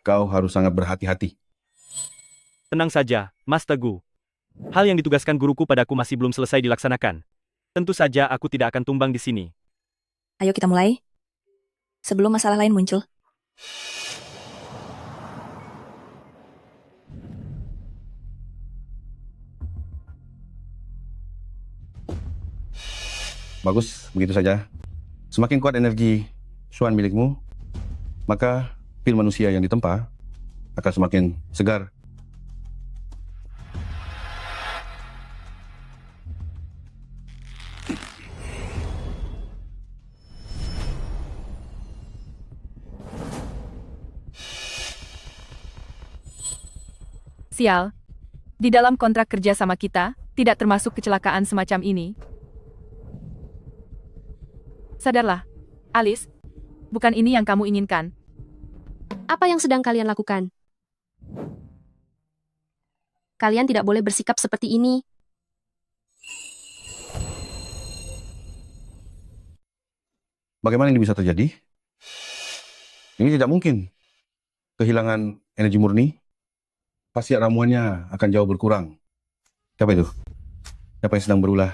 Kau harus sangat berhati-hati. Tenang saja, Mas Teguh. Hal yang ditugaskan guruku padaku masih belum selesai dilaksanakan. Tentu saja aku tidak akan tumbang di sini. Ayo kita mulai. Sebelum masalah lain muncul. Bagus, begitu saja. Semakin kuat energi Xuan milikmu, maka pil manusia yang ditempa akan semakin segar. Sial. Di dalam kontrak kerja sama kita, tidak termasuk kecelakaan semacam ini. Sadarlah, Alice. Bukan ini yang kamu inginkan. Apa yang sedang kalian lakukan? Kalian tidak boleh bersikap seperti ini. Bagaimana ini bisa terjadi? Ini tidak mungkin. Kehilangan energi murni, khasiat ramuannya akan jauh berkurang. Siapa itu? Siapa yang sedang berulah?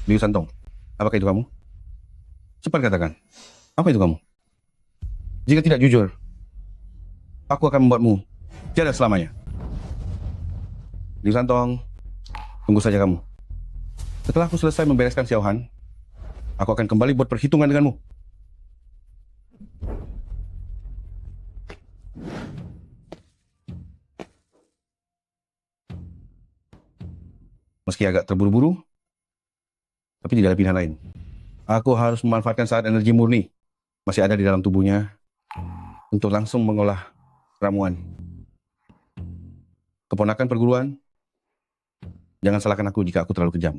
Liu Santong, apakah itu kamu? Cepat katakan, apa itu kamu? Jika tidak jujur, aku akan membuatmu tiada selamanya. Liu Santong, tunggu saja kamu. Setelah aku selesai membereskan Xiaohan, aku akan kembali buat perhitungan denganmu. Meski agak terburu-buru, tapi tidak ada pilihan lain. Aku harus memanfaatkan saat energi murni masih ada di dalam tubuhnya untuk langsung mengolah ramuan. Keponakan perguruan, jangan salahkan aku jika aku terlalu kejam.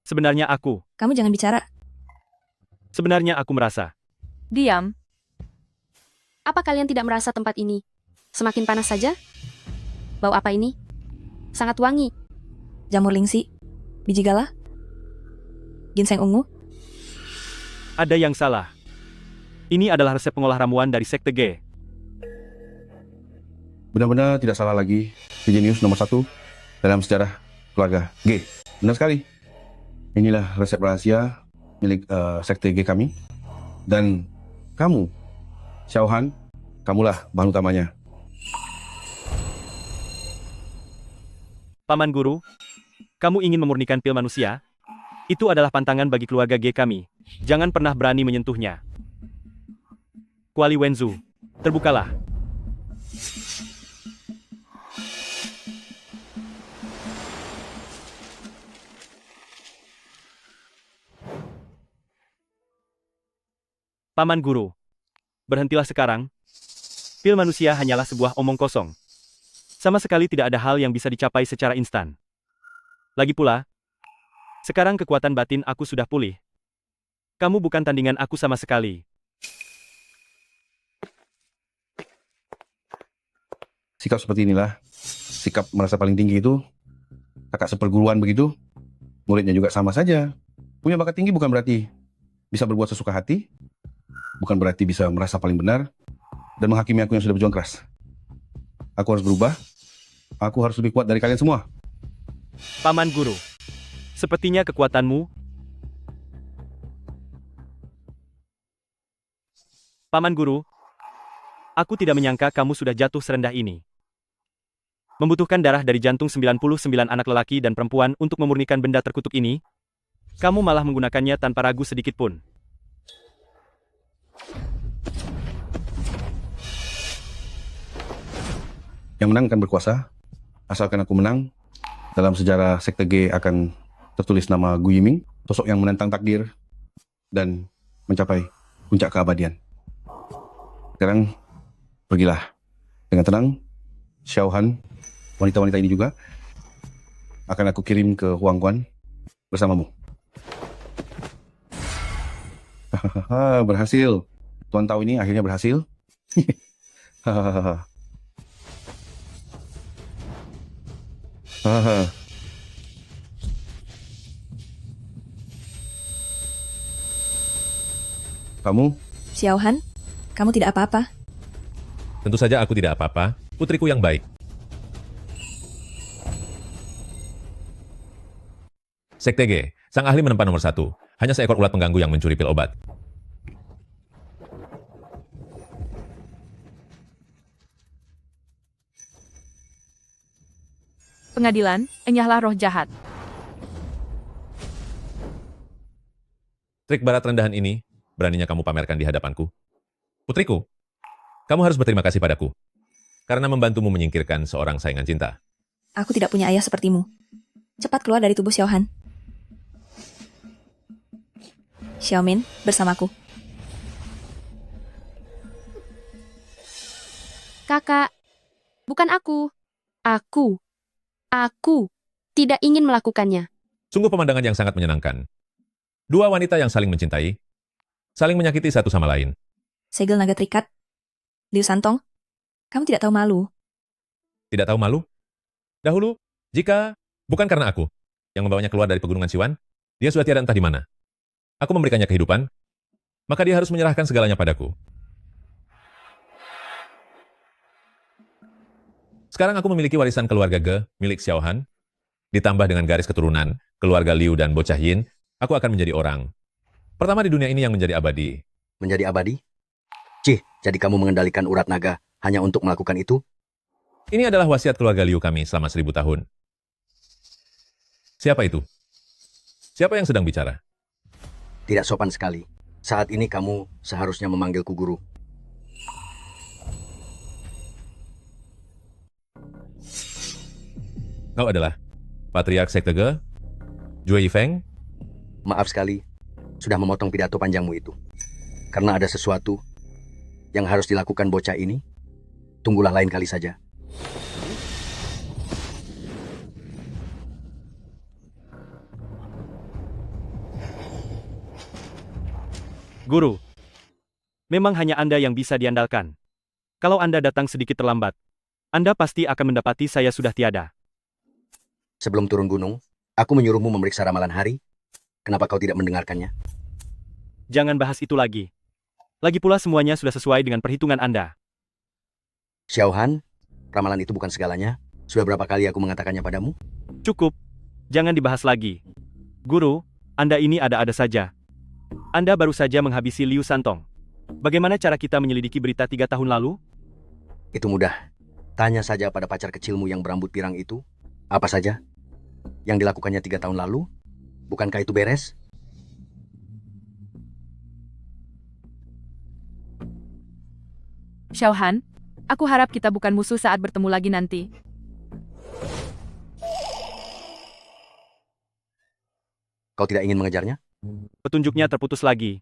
Sebenarnya aku. Kamu jangan bicara. Sebenarnya aku merasa. Diam. Apa kalian tidak merasa tempat ini semakin panas saja? Bau apa ini? Sangat wangi. Jamur lingsi, biji galah, ginseng ungu. Ada yang salah. Ini adalah resep pengolah ramuan dari Sekte G. Benar-benar tidak salah lagi. Genius nomor 1 dalam sejarah keluarga G. Benar sekali. Inilah resep rahasia milik Sekte G kami. Dan kamu, Xiaohan, kamulah bahan utamanya. Paman Guru, kamu ingin memurnikan pil manusia? Itu adalah pantangan bagi keluarga G kami. Jangan pernah berani menyentuhnya. Kuali Wenzu, terbukalah. Paman Guru, berhentilah sekarang. Pil manusia hanyalah sebuah omong kosong. Sama sekali tidak ada hal yang bisa dicapai secara instan. Lagi pula, sekarang kekuatan batin aku sudah pulih. Kamu bukan tandingan aku sama sekali. Sikap seperti inilah, sikap merasa paling tinggi itu, kakak seperguruan begitu, muridnya juga sama saja. Punya bakat tinggi bukan berarti bisa berbuat sesuka hati, bukan berarti bisa merasa paling benar, dan menghakimi aku yang sudah berjuang keras. Aku harus berubah, aku harus lebih kuat dari kalian semua. Paman Guru, sepertinya kekuatanmu. Paman Guru, aku tidak menyangka kamu sudah jatuh serendah ini. Membutuhkan darah dari jantung 99 anak lelaki dan perempuan untuk memurnikan benda terkutuk ini, kamu malah menggunakannya tanpa ragu sedikit pun. Yang menang akan berkuasa, asalkan aku menang, dalam sejarah Sekte G akan tertulis nama Gu Yiming, sosok yang menentang takdir dan mencapai puncak keabadian. Sekarang, pergilah dengan tenang. Xiaohan, wanita-wanita ini juga akan aku kirim ke Huangguan bersamamu. Hahaha, berhasil. Tuan tahu ini akhirnya berhasil. Hahaha. Hahaha. Kamu? Xiaohan, kamu tidak apa-apa. Tentu saja aku tidak apa-apa, putriku yang baik. Sekte G, sang ahli menempa nomor 1. Hanya seekor ulat pengganggu yang mencuri pil obat. Pengadilan, enyahlah roh jahat. Trik barat rendahan ini, beraninya kamu pamerkan di hadapanku. Putriku, kamu harus berterima kasih padaku. Karena membantumu menyingkirkan seorang saingan cinta. Aku tidak punya ayah sepertimu. Cepat keluar dari tubuh Xiaohan. Xiaomin, bersamaku. Kakak, bukan aku. Aku tidak ingin melakukannya. Sungguh pemandangan yang sangat menyenangkan. Dua wanita yang saling mencintai, saling menyakiti satu sama lain. Segel naga terikat. Liu Santong, kamu tidak tahu malu. Tidak tahu malu? Dahulu, jika bukan karena aku yang membawanya keluar dari pegunungan Siwan, dia sudah tiada entah di mana. Aku memberikannya kehidupan, maka dia harus menyerahkan segalanya padaku. Sekarang aku memiliki warisan keluarga Ge, milik Xiaohan, ditambah dengan garis keturunan, keluarga Liu dan bocah Yin, aku akan menjadi orang pertama di dunia ini yang menjadi abadi. Menjadi abadi? Cih, jadi kamu mengendalikan urat naga hanya untuk melakukan itu? Ini adalah wasiat keluarga Liu kami selama 1000 tahun. Siapa itu? Siapa yang sedang bicara? Tidak sopan sekali. Saat ini kamu seharusnya memanggilku guru. Kau adalah Patriark Sekte Ge, Jue Yifeng? Maaf sekali, sudah memotong pidato panjangmu itu. Karena ada sesuatu yang harus dilakukan bocah ini, tunggulah lain kali saja. Guru, memang hanya Anda yang bisa diandalkan. Kalau Anda datang sedikit terlambat, Anda pasti akan mendapati saya sudah tiada. Sebelum turun gunung, aku menyuruhmu memeriksa ramalan hari. Kenapa kau tidak mendengarkannya? Jangan bahas itu lagi. Lagi pula semuanya sudah sesuai dengan perhitungan Anda. Xiaohan, ramalan itu bukan segalanya. Sudah berapa kali aku mengatakannya padamu? Cukup. Jangan dibahas lagi. Guru, Anda ini ada-ada saja. Anda baru saja menghabisi Liu Santong. Bagaimana cara kita menyelidiki berita 3 tahun lalu? Itu mudah. Tanya saja pada pacar kecilmu yang berambut pirang itu. Apa saja yang dilakukannya 3 tahun lalu? Bukankah itu beres? Xiaohan, aku harap kita bukan musuh saat bertemu lagi nanti. Kau tidak ingin mengejarnya? Petunjuknya terputus lagi.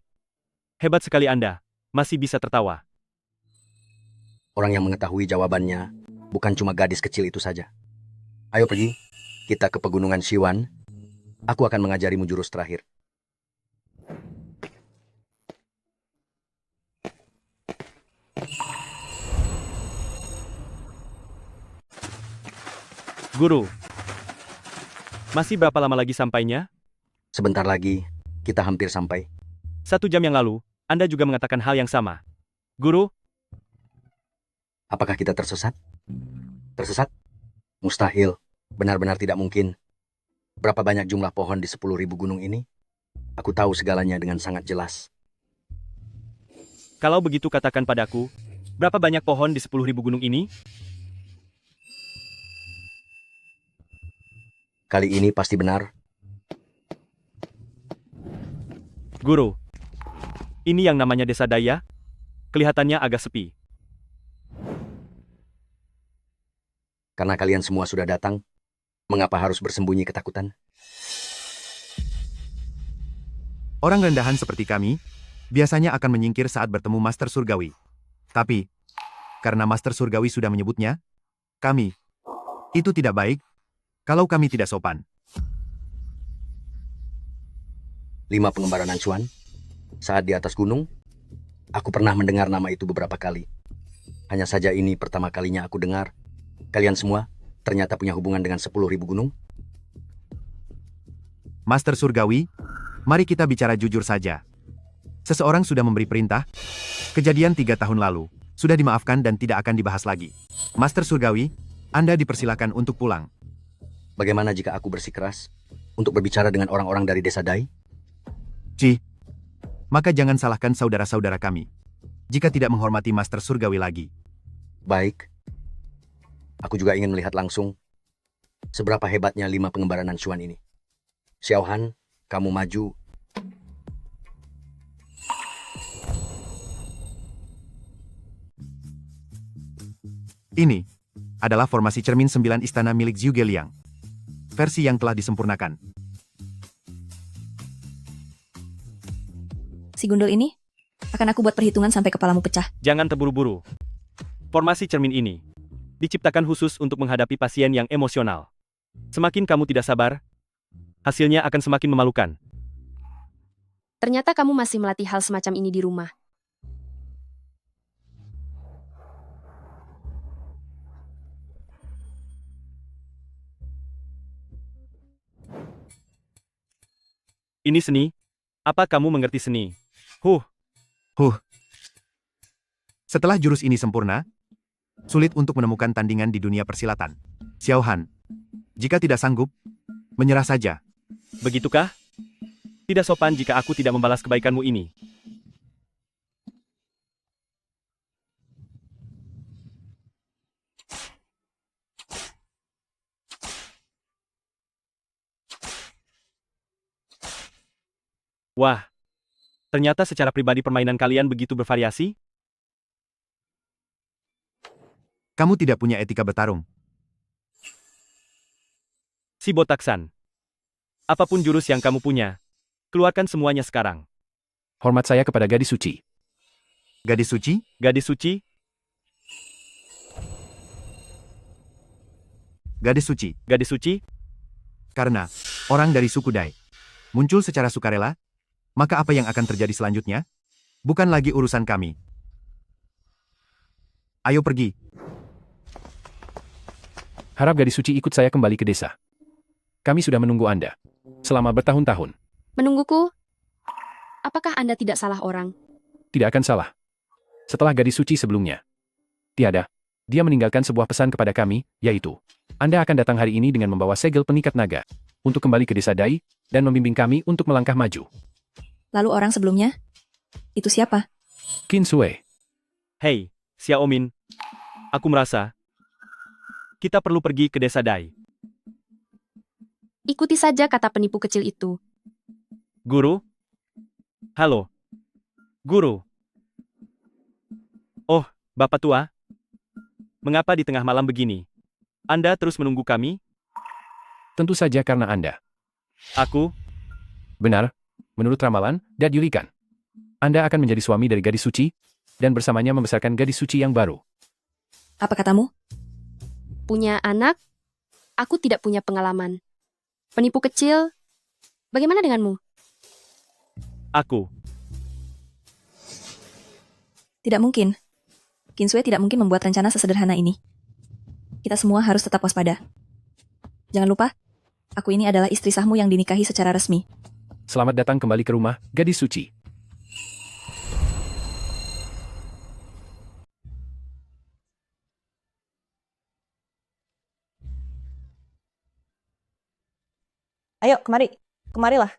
Hebat sekali Anda, masih bisa tertawa. Orang yang mengetahui jawabannya bukan cuma gadis kecil itu saja. Ayo pergi, kita ke pegunungan Siwan. Aku akan mengajarimu jurus terakhir. Guru, masih berapa lama lagi sampainya? Sebentar lagi, kita hampir sampai. 1 jam yang lalu, Anda juga mengatakan hal yang sama. Guru, apakah kita tersesat? Tersesat? Mustahil. Benar-benar tidak mungkin. Berapa banyak jumlah pohon di 10.000 gunung ini? Aku tahu segalanya dengan sangat jelas. kalau begitu katakan padaku, berapa banyak pohon di 10.000 gunung ini? Kali ini pasti benar. Guru, ini yang namanya desa Daya? Kelihatannya agak sepi. Karena kalian semua sudah datang, mengapa harus bersembunyi ketakutan? Orang rendahan seperti kami, biasanya akan menyingkir saat bertemu Master Surgawi. Tapi, karena Master Surgawi sudah menyebutnya, kami, itu tidak baik, kalau kami tidak sopan. 5 pengembaraan Nancuan? Saat di atas gunung, aku pernah mendengar nama itu beberapa kali. Hanya saja ini pertama kalinya aku dengar. Kalian semua ternyata punya hubungan dengan 10.000 gunung. Master Surgawi, mari kita bicara jujur saja. Seseorang sudah memberi perintah. Kejadian 3 tahun lalu sudah dimaafkan dan tidak akan dibahas lagi. Master Surgawi, Anda dipersilakan untuk pulang. Bagaimana jika aku bersikeras untuk berbicara dengan orang-orang dari desa Dai? Maka jangan salahkan saudara-saudara kami jika tidak menghormati Master Surgawi lagi. Baik. Aku juga ingin melihat langsung seberapa hebatnya 5 pengembaraan Nanshuan ini. Xiaohan, kamu maju. Ini adalah formasi cermin 9 istana milik Zhuge Liang. Versi yang telah disempurnakan. Si gundul ini, akan aku buat perhitungan sampai kepalamu pecah. Jangan terburu-buru. Formasi cermin ini diciptakan khusus untuk menghadapi pasien yang emosional. Semakin kamu tidak sabar, hasilnya akan semakin memalukan. Ternyata kamu masih melatih hal semacam ini di rumah. Ini seni? Apa kamu mengerti seni? Setelah jurus ini sempurna, sulit untuk menemukan tandingan di dunia persilatan. Xiaohan, jika tidak sanggup, menyerah saja. Begitukah? Tidak sopan jika aku tidak membalas kebaikanmu ini. Wah, ternyata secara pribadi permainan kalian begitu bervariasi? Kamu tidak punya etika bertarung. Si Botaksan. Apapun jurus yang kamu punya, keluarkan semuanya sekarang. Hormat saya kepada gadis suci. Gadis suci? Gadis suci? Gadis suci. Gadis suci? Karena orang dari suku Dai muncul secara sukarela, maka apa yang akan terjadi selanjutnya? Bukan lagi urusan kami. Ayo pergi. Harap gadis suci ikut saya kembali ke desa. Kami sudah menunggu Anda selama bertahun-tahun. Menungguku? Apakah Anda tidak salah orang? Tidak akan salah. Setelah gadis suci sebelumnya. Tiada. Dia meninggalkan sebuah pesan kepada kami, yaitu, Anda akan datang hari ini dengan membawa segel pengikat naga, untuk kembali ke desa Dai, dan membimbing kami untuk melangkah maju. Lalu orang sebelumnya? Itu siapa? Qin Sui. Hei, Xiaomin. Aku merasa kita perlu pergi ke desa Dai. Ikuti saja kata penipu kecil itu. Guru? Halo. Guru. Oh, Bapak Tua. Mengapa di tengah malam begini? Anda terus menunggu kami? Tentu saja karena Anda. Aku? Benar. Menurut ramalan, Dad Yulikan. Anda akan menjadi suami dari gadis suci, dan bersamanya membesarkan gadis suci yang baru. Apa katamu? Punya anak? Aku tidak punya pengalaman. Penipu kecil? Bagaimana denganmu? Aku. Tidak mungkin. Qin Sui tidak mungkin membuat rencana sesederhana ini. Kita semua harus tetap waspada. Jangan lupa, aku ini adalah istri sahmu yang dinikahi secara resmi. Selamat datang kembali ke rumah, gadis suci. Ayo, kemarilah.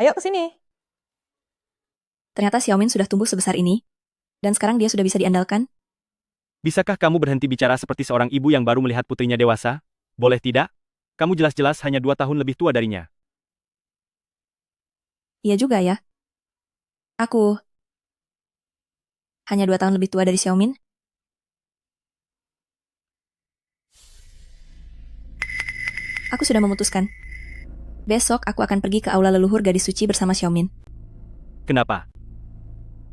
Ayo ke sini. Ternyata Xiaomin sudah tumbuh sebesar ini, dan sekarang dia sudah bisa diandalkan. Bisakah kamu berhenti bicara seperti seorang ibu yang baru melihat putrinya dewasa? Boleh tidak? Kamu jelas-jelas hanya 2 tahun lebih tua darinya. Iya juga ya. Aku hanya 2 tahun lebih tua dari Xiaomin. Aku sudah memutuskan. Besok aku akan pergi ke aula leluhur gadis suci bersama Xiaomin. Kenapa?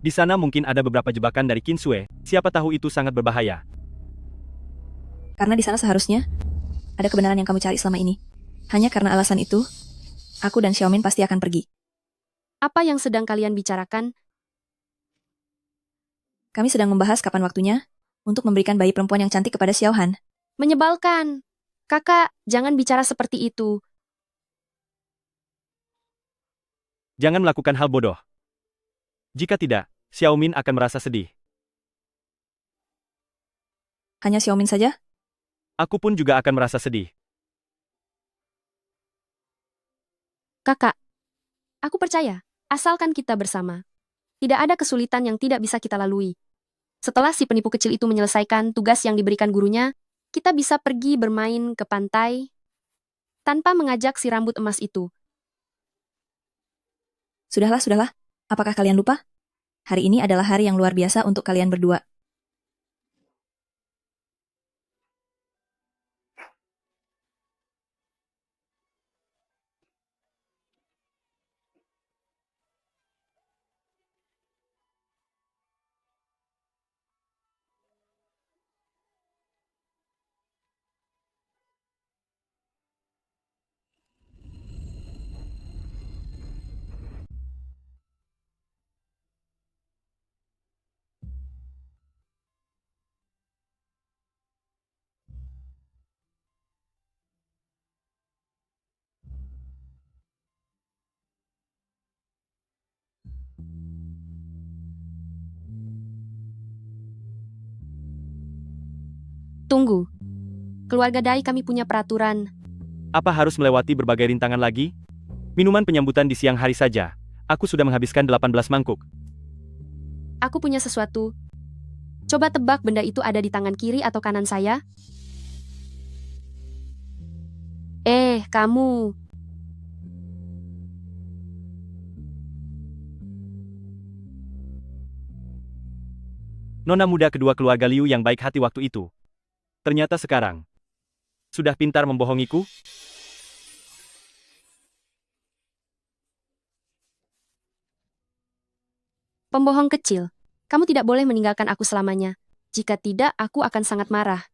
Di sana mungkin ada beberapa jebakan dari Qin Sui. Siapa tahu itu sangat berbahaya. Karena di sana seharusnya ada kebenaran yang kamu cari selama ini. Hanya karena alasan itu, aku dan Xiaomin pasti akan pergi. Apa yang sedang kalian bicarakan? Kami sedang membahas kapan waktunya untuk memberikan bayi perempuan yang cantik kepada Xiao Han. Menyebalkan. Kakak, jangan bicara seperti itu. Jangan melakukan hal bodoh. Jika tidak, Xiaomin akan merasa sedih. Hanya Xiaomin saja? Aku pun juga akan merasa sedih. Kakak, aku percaya, asalkan kita bersama. Tidak ada kesulitan yang tidak bisa kita lalui. Setelah si penipu kecil itu menyelesaikan tugas yang diberikan gurunya, kita bisa pergi bermain ke pantai tanpa mengajak si rambut emas itu. Sudahlah. Apakah kalian lupa? Hari ini adalah hari yang luar biasa untuk kalian berdua. Tunggu. Keluarga Dai kami punya peraturan. Apa harus melewati berbagai rintangan lagi? Minuman penyambutan di siang hari saja. Aku sudah menghabiskan 18 mangkuk. Aku punya sesuatu. Coba tebak benda itu ada di tangan kiri atau kanan saya? Kamu. Nona muda kedua keluarga Liu yang baik hati waktu itu. Ternyata sekarang sudah pintar membohongiku? Pembohong kecil. Kamu tidak boleh meninggalkan aku selamanya. Jika tidak, aku akan sangat marah.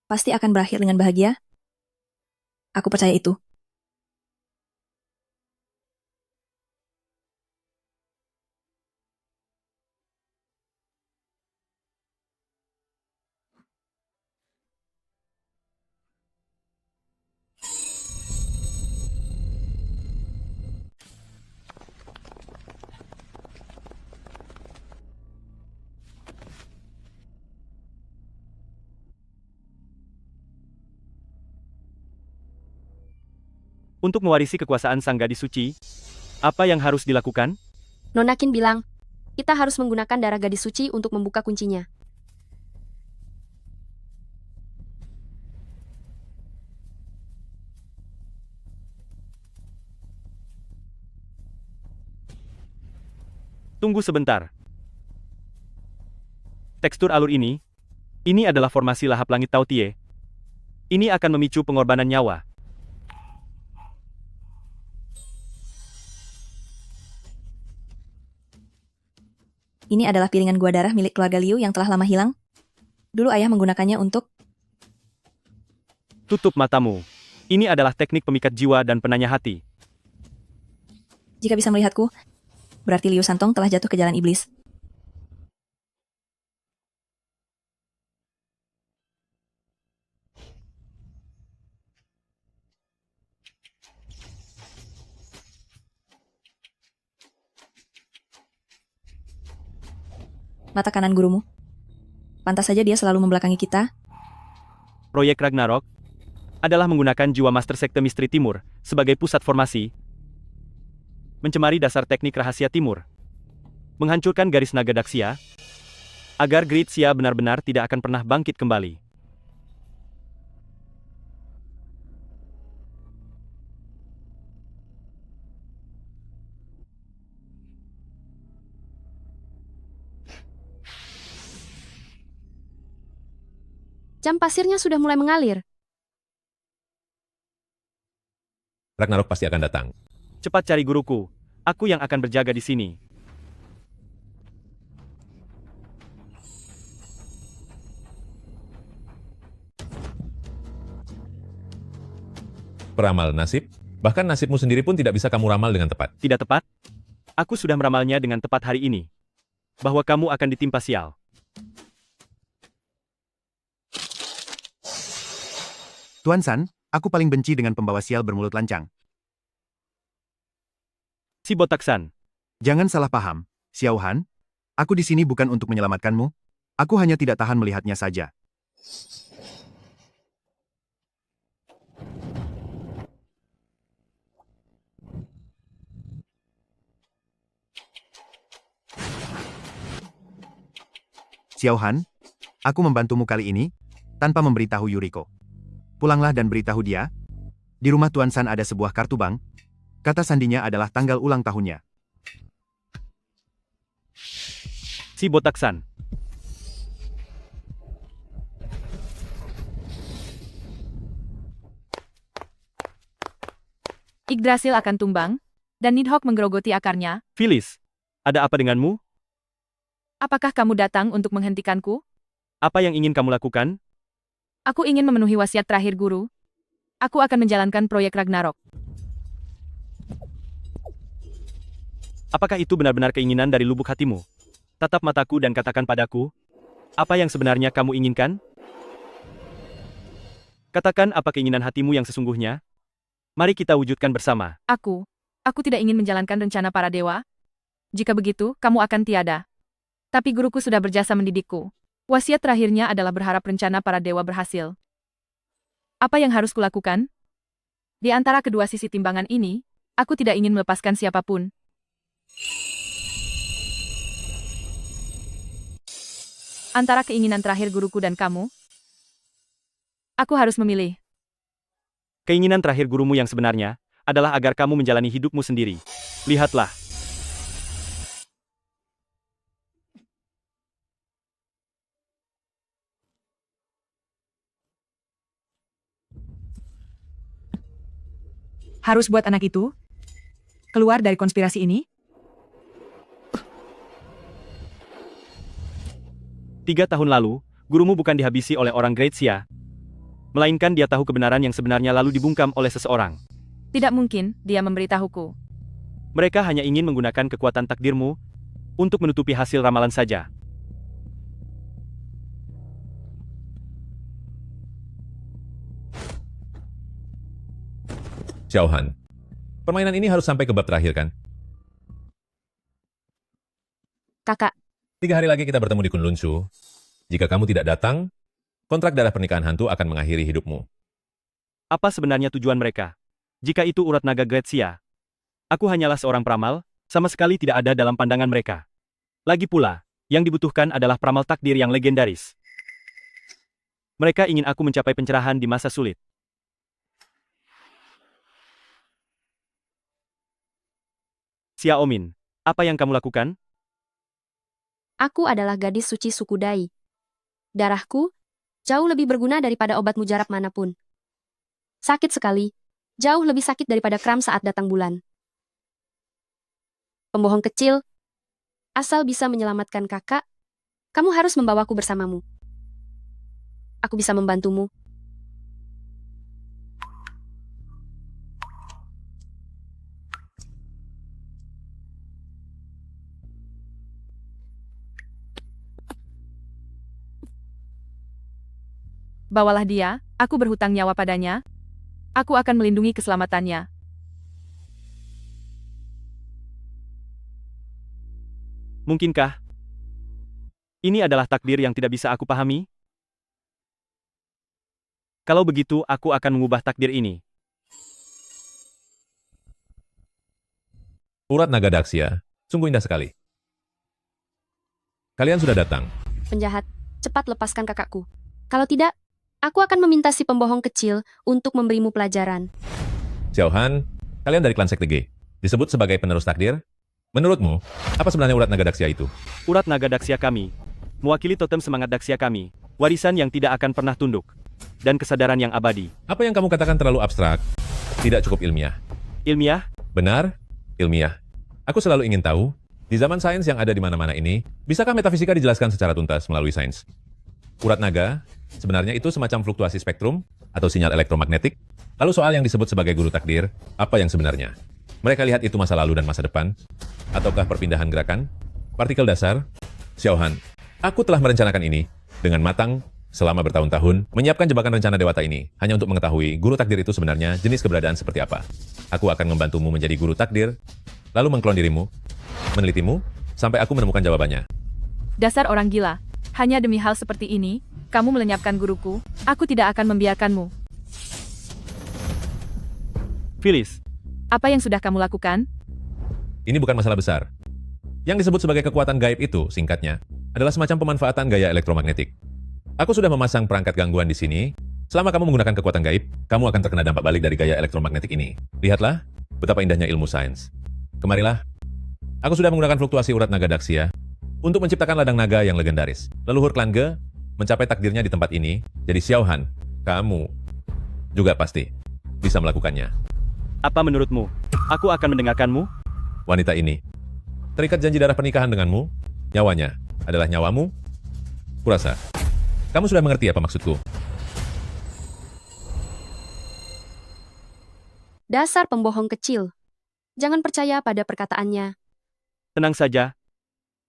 Pasti akan berakhir dengan bahagia. Aku percaya itu. Untuk mewarisi kekuasaan Sang Gadis Suci, apa yang harus dilakukan? Nona Qin bilang, kita harus menggunakan darah gadis suci untuk membuka kuncinya. Tunggu sebentar. Tekstur alur ini adalah formasi lahap langit Tao Tie. Ini akan memicu pengorbanan nyawa. Ini adalah piringan gua darah milik keluarga Liu yang telah lama hilang. Dulu ayah menggunakannya untuk... Tutup matamu. Ini adalah teknik pemikat jiwa dan penanya hati. Jika bisa melihatku, berarti Liu Santong telah jatuh ke jalan iblis. Mata kanan gurumu. Pantas saja dia selalu membelakangi kita. Proyek Ragnarok adalah menggunakan jiwa Master Sekte Misteri Timur sebagai pusat formasi, mencemari dasar teknik rahasia Timur, menghancurkan garis naga Daxia, agar Great Xia benar-benar tidak akan pernah bangkit kembali. Jam pasirnya sudah mulai mengalir. Ragnarok pasti akan datang. Cepat cari guruku. Aku yang akan berjaga di sini. Peramal nasib? Bahkan nasibmu sendiri pun tidak bisa kamu ramal dengan tepat. Tidak tepat? Aku sudah meramalnya dengan tepat hari ini. Bahwa kamu akan ditimpa sial. Tuan San, aku paling benci dengan pembawa sial bermulut lancang. Si botak San. Jangan salah paham, Xiao Han. Aku di sini bukan untuk menyelamatkanmu. Aku hanya tidak tahan melihatnya saja. Xiao Han, aku membantumu kali ini, tanpa memberitahu Yuriko. Pulanglah dan beritahu dia, di rumah Tuan San ada sebuah kartu bank, kata sandinya adalah tanggal ulang tahunnya. Si botak San. Yggdrasil akan tumbang, dan Nidhogg menggerogoti akarnya. Phyllis, ada apa denganmu? Apakah kamu datang untuk menghentikanku? Apa yang ingin kamu lakukan? Aku ingin memenuhi wasiat terakhir guru. Aku akan menjalankan proyek Ragnarok. Apakah itu benar-benar keinginan dari lubuk hatimu? Tatap mataku dan katakan padaku, apa yang sebenarnya kamu inginkan? Katakan apa keinginan hatimu yang sesungguhnya? Mari kita wujudkan bersama. Aku tidak ingin menjalankan rencana para dewa. Jika begitu, kamu akan tiada. Tapi guruku sudah berjasa mendidikku. Wasiat terakhirnya adalah berharap rencana para dewa berhasil. Apa yang harus kulakukan? Di antara kedua sisi timbangan ini, aku tidak ingin melepaskan siapapun. Antara keinginan terakhir guruku dan kamu, aku harus memilih. Keinginan terakhir gurumu yang sebenarnya adalah agar kamu menjalani hidupmu sendiri. Lihatlah. Harus buat anak itu keluar dari konspirasi ini? 3 tahun lalu, gurumu bukan dihabisi oleh orang Great Xia, melainkan dia tahu kebenaran yang sebenarnya lalu dibungkam oleh seseorang. Tidak mungkin dia memberitahuku. Mereka hanya ingin menggunakan kekuatan takdirmu untuk menutupi hasil ramalan saja. Xiao Han, permainan ini harus sampai ke bab terakhir kan? Kakak, 3 hari lagi kita bertemu di Kunlun Shu. Jika kamu tidak datang, kontrak darah pernikahan hantu akan mengakhiri hidupmu. Apa sebenarnya tujuan mereka? Jika itu urat naga Great Xia, aku hanyalah seorang peramal, sama sekali tidak ada dalam pandangan mereka. Lagi pula, yang dibutuhkan adalah peramal takdir yang legendaris. Mereka ingin aku mencapai pencerahan di masa sulit. Xiao Min, apa yang kamu lakukan? aku adalah gadis suci suku Dai. Darahku jauh lebih berguna daripada obat mujarab manapun. Sakit sekali, jauh lebih sakit daripada kram saat datang bulan. Pembohong kecil, asal bisa menyelamatkan kakak, kamu harus membawaku bersamamu. Aku bisa membantumu. Bawalah dia, aku berhutang nyawa padanya. Aku akan melindungi keselamatannya. Mungkinkah ini adalah takdir yang tidak bisa aku pahami? Kalau begitu, aku akan mengubah takdir ini. Urat naga Daxia, sungguh indah sekali. Kalian sudah datang. Penjahat, cepat lepaskan kakakku. Kalau tidak, aku akan meminta si pembohong kecil untuk memberimu pelajaran. Xiao Han, kalian dari klan Sekte G, disebut sebagai penerus takdir. Menurutmu, apa sebenarnya urat naga Daxia itu? Urat naga Daxia kami mewakili totem semangat Daxia kami, warisan yang tidak akan pernah tunduk, dan kesadaran yang abadi. Apa yang kamu katakan terlalu abstrak, tidak cukup ilmiah. Ilmiah? Benar, ilmiah. Aku selalu ingin tahu, di zaman sains yang ada di mana-mana ini, bisakah metafisika dijelaskan secara tuntas melalui sains? Urat naga, sebenarnya itu semacam fluktuasi spektrum, atau sinyal elektromagnetik, Lalu soal yang disebut sebagai guru takdir, apa yang sebenarnya? Mereka lihat itu masa lalu dan masa depan? Ataukah perpindahan gerakan? Partikel dasar? Xiaohan, aku telah merencanakan ini dengan matang selama bertahun-tahun, menyiapkan jebakan rencana dewata ini hanya untuk mengetahui guru takdir itu sebenarnya jenis keberadaan seperti apa. Aku akan membantumu menjadi guru takdir, lalu mengklon dirimu, menelitimu, sampai aku menemukan jawabannya. Dasar orang gila. Hanya demi hal seperti ini, kamu melenyapkan guruku. Aku tidak akan membiarkanmu. Phyllis, Apa yang sudah kamu lakukan? Ini bukan masalah besar. Yang disebut sebagai kekuatan gaib itu, singkatnya, adalah semacam pemanfaatan gaya elektromagnetik. Aku sudah memasang perangkat gangguan di sini. Selama kamu menggunakan kekuatan gaib, kamu akan terkena dampak balik dari gaya elektromagnetik ini. Lihatlah, betapa indahnya ilmu sains. Kemarilah. Aku sudah menggunakan fluktuasi urat naga Daxia untuk menciptakan ladang naga yang legendaris. Leluhur klan Ge mencapai takdirnya di tempat ini, jadi Xiaohan, kamu juga pasti bisa melakukannya. apa menurutmu? Aku akan mendengarkanmu. Wanita ini terikat janji darah pernikahan denganmu, nyawanya adalah nyawamu. Kurasa, kamu sudah mengerti apa maksudku. Dasar pembohong kecil. Jangan percaya pada perkataannya. Tenang saja.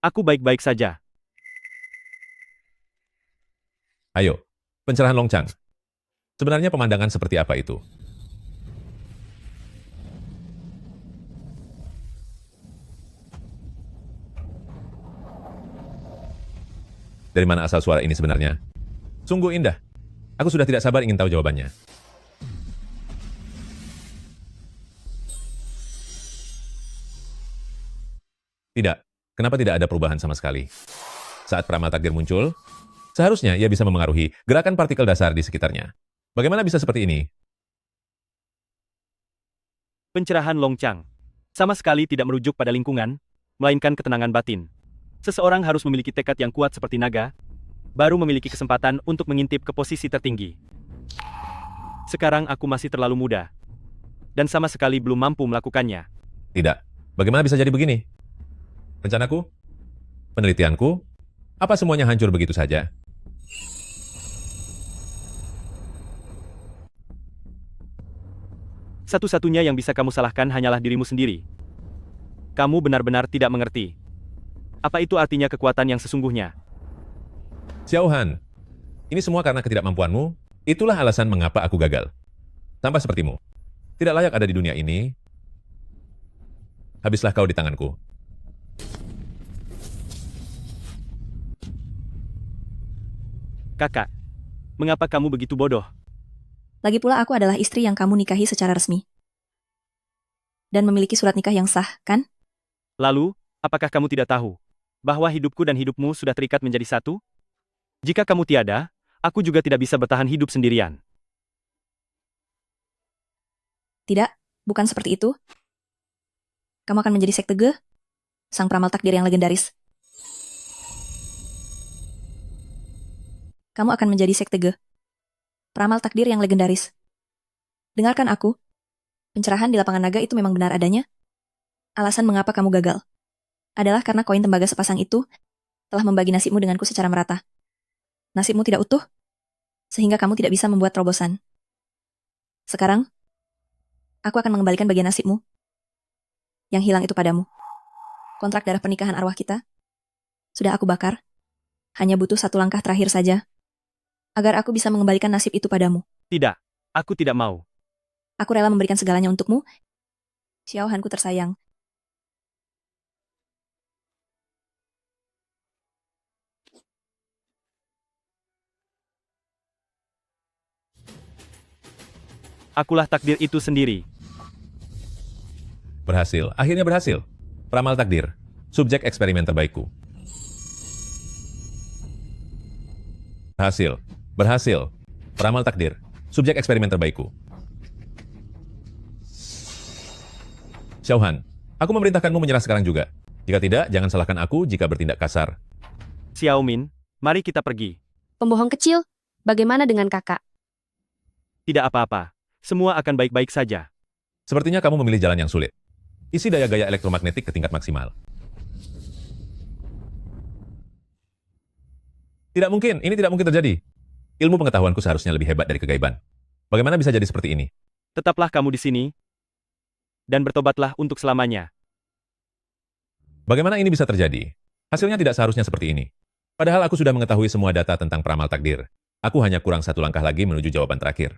Aku baik-baik saja. Ayo, pencerahan Longchang. Sebenarnya pemandangan seperti apa itu? Dari mana asal suara ini sebenarnya? Sungguh indah. Aku sudah tidak sabar ingin tahu jawabannya. Tidak. Kenapa tidak ada perubahan sama sekali? Saat peramal takdir muncul, seharusnya ia bisa memengaruhi gerakan partikel dasar di sekitarnya. Bagaimana bisa seperti ini? Pencerahan Longchang sama sekali tidak merujuk pada lingkungan, melainkan ketenangan batin. Seseorang harus memiliki tekad yang kuat seperti naga, baru memiliki kesempatan untuk mengintip ke posisi tertinggi. Sekarang aku masih terlalu muda, dan sama sekali belum mampu melakukannya. Tidak. Bagaimana bisa jadi begini? Rencanaku? Penelitianku? Apa semuanya hancur begitu saja? Satu-satunya yang bisa kamu salahkan hanyalah dirimu sendiri. Kamu benar-benar tidak mengerti. Apa itu artinya kekuatan yang sesungguhnya? Xiaohan, ini semua karena ketidakmampuanmu. Itulah alasan mengapa aku gagal. Sama sepertimu. Tidak layak ada di dunia ini. Habislah kau di tanganku. Kakak, mengapa kamu begitu bodoh? Lagi pula aku adalah istri yang kamu nikahi secara resmi. Dan memiliki surat nikah yang sah, kan? Lalu, apakah kamu tidak tahu bahwa hidupku dan hidupmu sudah terikat menjadi satu? Jika kamu tiada, aku juga tidak bisa bertahan hidup sendirian. Tidak, bukan seperti itu. Kamu akan menjadi sekte Ge, sang peramal takdir yang legendaris. Kamu akan menjadi sekte Ge, peramal takdir yang legendaris. Dengarkan aku. Pencerahan di lapangan naga itu memang benar adanya. Alasan mengapa kamu gagal adalah karena koin tembaga sepasang itu telah membagi nasibmu denganku secara merata. Nasibmu tidak utuh, sehingga kamu tidak bisa membuat terobosan. Sekarang, aku akan mengembalikan bagian nasibmu yang hilang itu padamu. Kontrak darah pernikahan arwah kita sudah aku bakar. Hanya butuh satu langkah terakhir saja agar aku bisa mengembalikan nasib itu padamu. Tidak, aku tidak mau. Aku rela memberikan segalanya untukmu, Xiaohanku tersayang. Akulah takdir itu sendiri. Berhasil. Akhirnya berhasil. Peramal takdir. Subjek eksperimen terbaikku. Berhasil. Berhasil. Peramal takdir. Subjek eksperimen terbaikku. Xiaohan, aku memerintahkanmu menyerah sekarang juga. Jika tidak, jangan salahkan aku jika bertindak kasar. Xiaomin, mari kita pergi. Pembohong kecil, bagaimana dengan kakak? Tidak apa-apa. Semua akan baik-baik saja. Sepertinya kamu memilih jalan yang sulit. Isi daya gaya elektromagnetik ke tingkat maksimal. Tidak mungkin, ini tidak mungkin terjadi. Ilmu pengetahuanku seharusnya lebih hebat dari kegaiban. Bagaimana bisa jadi seperti ini? Tetaplah kamu di sini, dan bertobatlah untuk selamanya. Bagaimana ini bisa terjadi? Hasilnya tidak seharusnya seperti ini. Padahal aku sudah mengetahui semua data tentang peramal takdir. Aku hanya kurang satu langkah lagi menuju jawaban terakhir.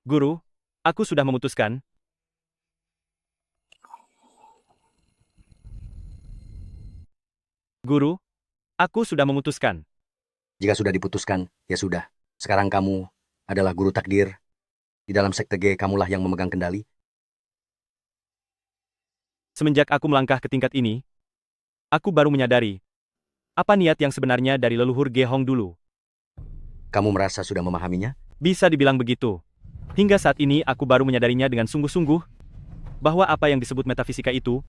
Guru, aku sudah memutuskan. Guru, aku sudah memutuskan. Jika sudah diputuskan, ya sudah. Sekarang kamu adalah guru takdir. Di dalam sekte G, kamulah yang memegang kendali. Semenjak aku melangkah ke tingkat ini, aku baru menyadari apa niat yang sebenarnya dari leluhur Ge Hong dulu. Kamu merasa sudah memahaminya? Bisa dibilang begitu. Hingga saat ini aku baru menyadarinya dengan sungguh-sungguh bahwa apa yang disebut metafisika itu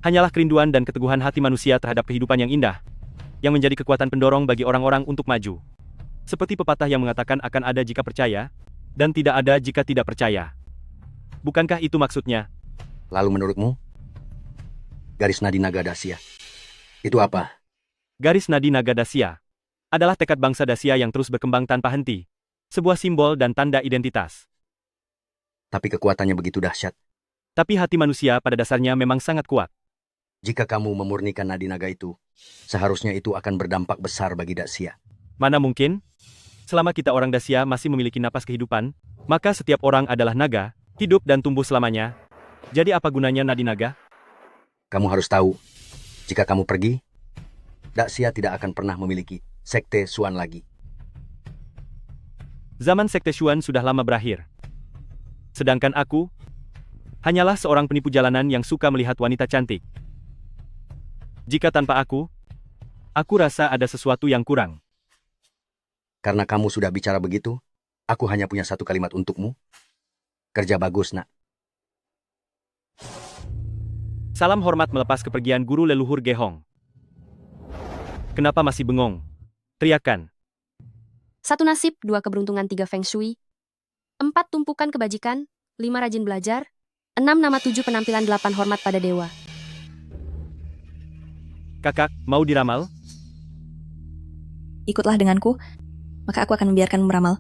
hanyalah kerinduan dan keteguhan hati manusia terhadap kehidupan yang indah, yang menjadi kekuatan pendorong bagi orang-orang untuk maju. Seperti pepatah yang mengatakan akan ada jika percaya, dan tidak ada jika tidak percaya. Bukankah itu maksudnya? Lalu menurutmu, garis nadi naga Dacia itu apa? Garis nadi naga Dacia adalah tekad bangsa Dacia yang terus berkembang tanpa henti. Sebuah simbol dan tanda identitas. Tapi kekuatannya begitu dahsyat. Tapi hati manusia pada dasarnya memang sangat kuat. Jika kamu memurnikan nadi naga itu, seharusnya itu akan berdampak besar bagi Dacia. Mana mungkin? Selama kita orang Dacia masih memiliki napas kehidupan, maka setiap orang adalah naga, hidup dan tumbuh selamanya. Jadi apa gunanya nadi naga? Kamu harus tahu, jika kamu pergi, Dacia tidak akan pernah memiliki sekte Xuan lagi. Zaman sekte Xuan sudah lama berakhir. Sedangkan aku hanyalah seorang penipu jalanan yang suka melihat wanita cantik. Jika tanpa aku rasa ada sesuatu yang kurang. Karena kamu sudah bicara begitu, aku hanya punya satu kalimat untukmu. Kerja bagus, nak. Salam hormat melepas kepergian guru leluhur Ge Hong. Kenapa masih bengong? Teriakan. 1 nasib, 2 keberuntungan, 3 feng shui, 4 tumpukan kebajikan, 5 rajin belajar, 6 nama, 7 penampilan, 8 hormat pada dewa. Kakak, mau diramal? Ikutlah denganku, maka aku akan membiarkanmu meramal.